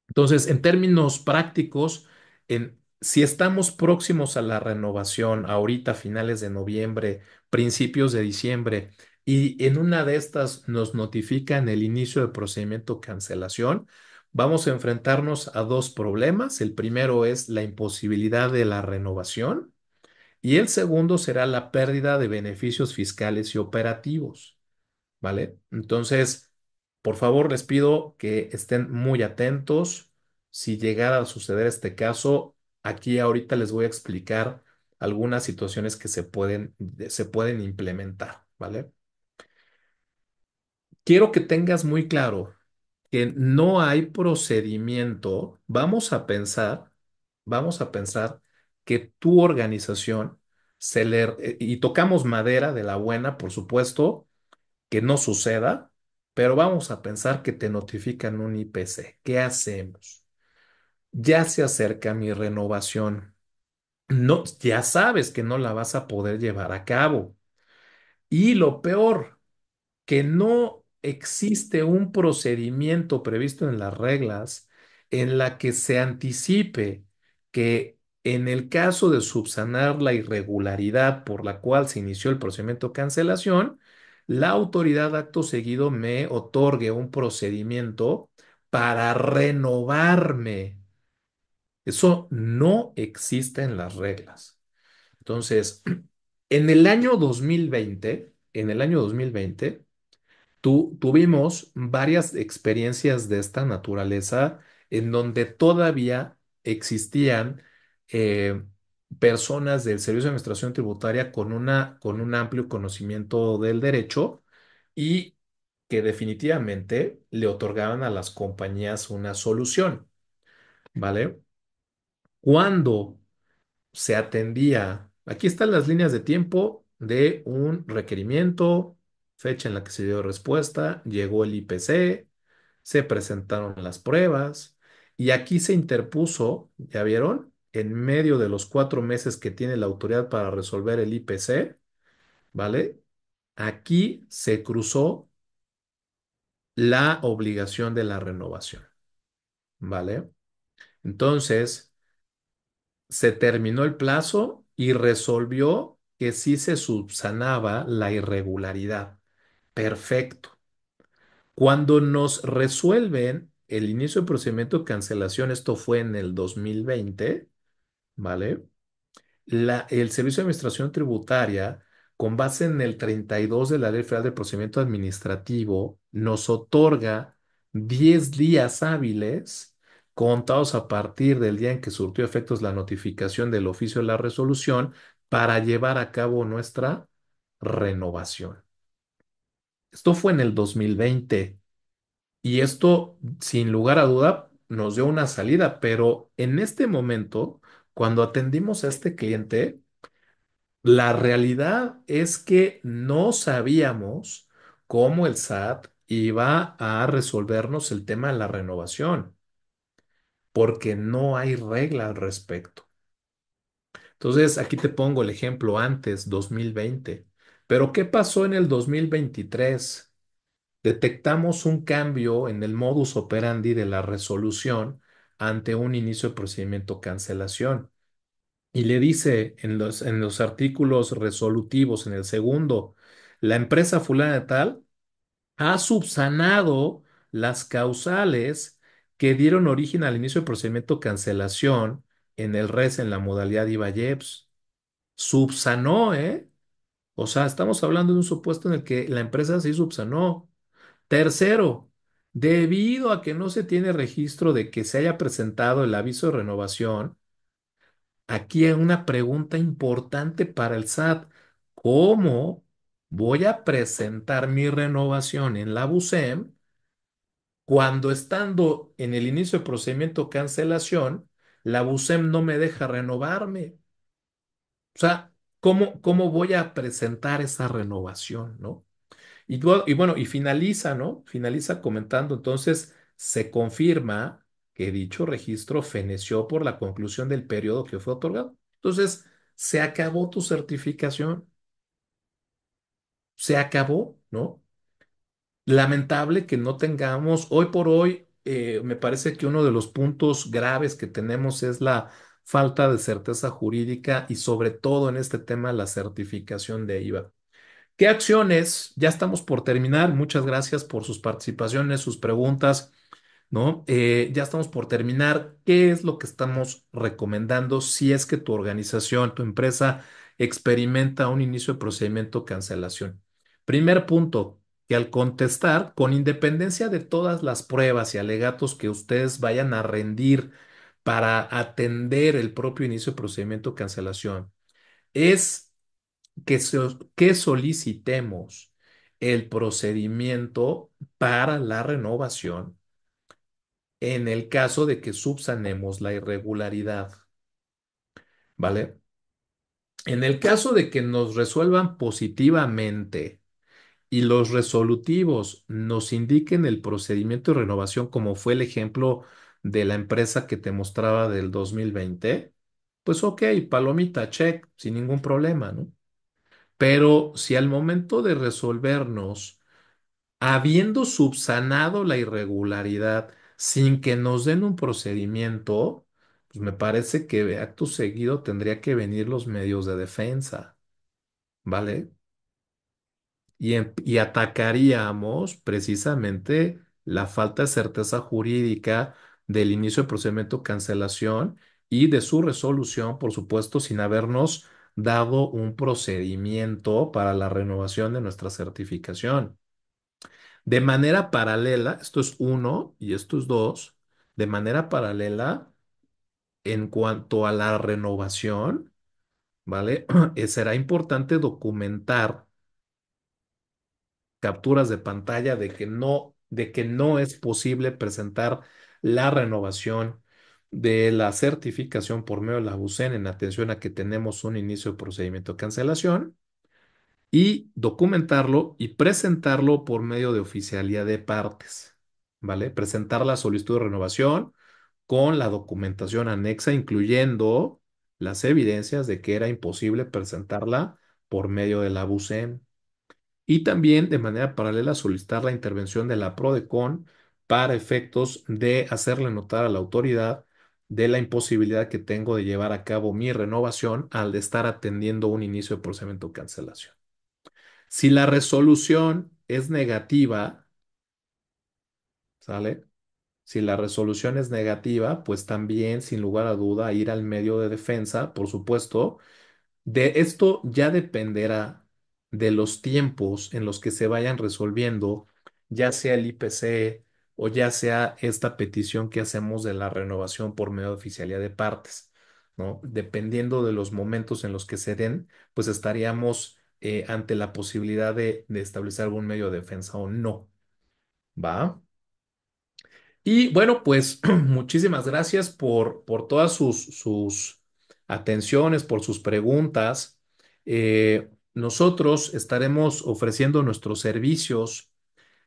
entonces, en términos prácticos, si estamos próximos a la renovación, ahorita finales de noviembre, principios de diciembre, y en una de estas nos notifican el inicio del procedimiento de cancelación, vamos a enfrentarnos a dos problemas. El primero es la imposibilidad de la renovación y el segundo será la pérdida de beneficios fiscales y operativos. ¿Vale? Entonces, por favor, les pido que estén muy atentos. Si llegara a suceder este caso, aquí ahorita les voy a explicar algunas situaciones que se pueden implementar, ¿vale? Quiero que tengas muy claro que no hay procedimiento. Vamos a pensar que tu organización y tocamos madera de la buena, por supuesto que no suceda, pero vamos a pensar que te notifican un IPC. ¿Qué hacemos? Ya se acerca mi renovación. No, ya sabes que no la vas a poder llevar a cabo. Y lo peor, que no existe un procedimiento previsto en las reglas en la que se anticipe que en el caso de subsanar la irregularidad por la cual se inició el procedimiento de cancelación, la autoridad acto seguido me otorgue un procedimiento para renovarme. Eso no existe en las reglas. Entonces, en el año 2020, tuvimos varias experiencias de esta naturaleza en donde todavía existían eh, personas del Servicio de Administración Tributaria con un amplio conocimiento del derecho y que definitivamente le otorgaban a las compañías una solución, ¿vale? Cuando se atendía, aquí están las líneas de tiempo de un requerimiento, fecha en la que se dio respuesta, llegó el IPC, se presentaron las pruebas y aquí se interpuso, ¿ya vieron? En medio de los 4 meses que tiene la autoridad para resolver el IPC, ¿vale? Aquí se cruzó la obligación de la renovación, ¿vale? Entonces, se terminó el plazo y resolvió que sí se subsanaba la irregularidad. Perfecto. Cuando nos resuelven el inicio del procedimiento de cancelación, esto fue en el 2020, ¿vale? El Servicio de Administración Tributaria con base en el 32 de la Ley Federal de Procedimiento Administrativo, nos otorga 10 días hábiles contados a partir del día en que surtió efectos la notificación del oficio de la resolución para llevar a cabo nuestra renovación. Esto fue en el 2020 y esto, sin lugar a duda, nos dio una salida, pero en este momento, cuando atendimos a este cliente, la realidad es que no sabíamos cómo el SAT iba a resolvernos el tema de la renovación, porque no hay regla al respecto. Entonces, aquí te pongo el ejemplo antes, 2020. Pero ¿qué pasó en el 2023? Detectamos un cambio en el modus operandi de la resolución ante un inicio de procedimiento cancelación. Y le dice en los artículos resolutivos, en el segundo, la empresa fulana de tal ha subsanado las causales que dieron origen al inicio del procedimiento de cancelación en el RES en la modalidad IVA-IEPS. Subsanó, ¿eh? O sea, estamos hablando de un supuesto en el que la empresa sí subsanó. Tercero, debido a que no se tiene registro de que se haya presentado el aviso de renovación, aquí hay una pregunta importante para el SAT. ¿Cómo voy a presentar mi renovación en la BUSEM cuando estando en el inicio del procedimiento de cancelación, la BUSEM no me deja renovarme? O sea, ¿cómo voy a presentar esa renovación, ¿no? Y bueno, y finaliza, ¿no? Finaliza comentando, entonces se confirma que dicho registro feneció por la conclusión del periodo que fue otorgado. Entonces, se acabó tu certificación, se acabó, ¿no? Lamentable que no tengamos, hoy por hoy, me parece que uno de los puntos graves que tenemos es la falta de certeza jurídica y sobre todo en este tema la certificación de IVA. ¿Qué acciones? Ya estamos por terminar. Muchas gracias por sus participaciones, sus preguntas, ¿no? Ya estamos por terminar. ¿Qué es lo que estamos recomendando si es que tu organización, tu empresa experimenta un inicio de procedimiento de cancelación? Primer punto, que al contestar, con independencia de todas las pruebas y alegatos que ustedes vayan a rendir para atender el propio inicio de procedimiento de cancelación, es que solicitemos el procedimiento para la renovación en el caso de que subsanemos la irregularidad, ¿vale? En el caso de que nos resuelvan positivamente y los resolutivos nos indiquen el procedimiento de renovación, como fue el ejemplo de la empresa que te mostraba del 2020, pues ok, palomita, check, sin ningún problema, ¿no? Pero si al momento de resolvernos, habiendo subsanado la irregularidad sin que nos den un procedimiento, pues me parece que de acto seguido tendría que venir los medios de defensa, ¿vale? Y atacaríamos precisamente la falta de certeza jurídica del inicio del procedimiento de cancelación y de su resolución, por supuesto, sin habernos dado un procedimiento para la renovación de nuestra certificación. De manera paralela, esto es uno y esto es dos, de manera paralela, en cuanto a la renovación, ¿vale? Será importante documentar capturas de pantalla de que no es posible presentar la renovación de la certificación por medio de la BUCEN en atención a que tenemos un inicio de procedimiento de cancelación y documentarlo y presentarlo por medio de oficialía de partes, ¿vale? Presentar la solicitud de renovación con la documentación anexa, incluyendo las evidencias de que era imposible presentarla por medio de la BUCEN. Y también de manera paralela solicitar la intervención de la PRODECON para efectos de hacerle notar a la autoridad de la imposibilidad que tengo de llevar a cabo mi renovación al de estar atendiendo un inicio de procedimiento de cancelación. Si la resolución es negativa, ¿sale? Si la resolución es negativa, pues también, sin lugar a duda, ir al medio de defensa, por supuesto. De esto ya dependerá. de los tiempos en los que se vayan resolviendo, ya sea el IPC o ya sea esta petición que hacemos de la renovación por medio de oficialía de partes, ¿no? Dependiendo de los momentos en los que se den, pues estaríamos ante la posibilidad de establecer algún medio de defensa o no, ¿va? Y bueno, pues muchísimas gracias por todas sus atenciones, por sus preguntas. Nosotros estaremos ofreciendo nuestros servicios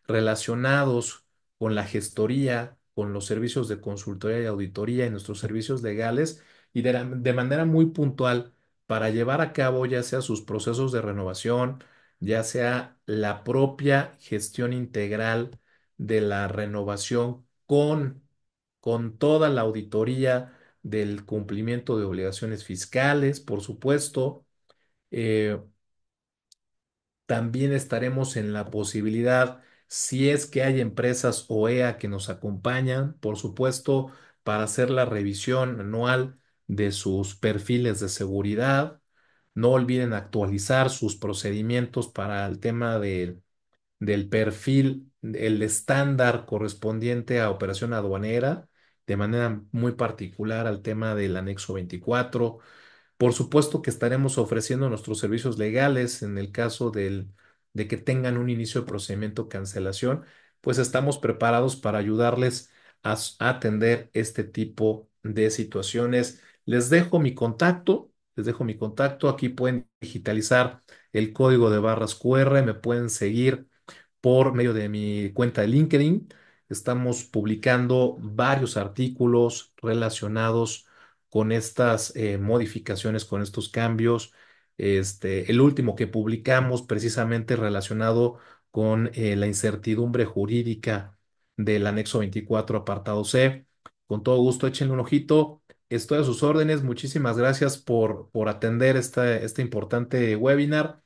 relacionados con la gestoría, con los servicios de consultoría y auditoría y nuestros servicios legales y de manera muy puntual para llevar a cabo ya sea sus procesos de renovación, ya sea la propia gestión integral de la renovación con toda la auditoría del cumplimiento de obligaciones fiscales, por supuesto. Eh, También estaremos en la posibilidad, si es que hay empresas OEA que nos acompañan, por supuesto, para hacer la revisión anual de sus perfiles de seguridad. No olviden actualizar sus procedimientos para el tema del perfil, el estándar correspondiente a operación aduanera, de manera muy particular al tema del anexo 24. Por supuesto que estaremos ofreciendo nuestros servicios legales en el caso de que tengan un inicio de procedimiento de cancelación, pues estamos preparados para ayudarles a atender este tipo de situaciones. Les dejo mi contacto, aquí pueden digitalizar el código de barras QR, me pueden seguir por medio de mi cuenta de LinkedIn. Estamos publicando varios artículos relacionados con estas modificaciones, con estos cambios. El último que publicamos precisamente relacionado con la incertidumbre jurídica del anexo 24, apartado C. Con todo gusto, échenle un ojito. Estoy a sus órdenes. Muchísimas gracias por atender este importante webinar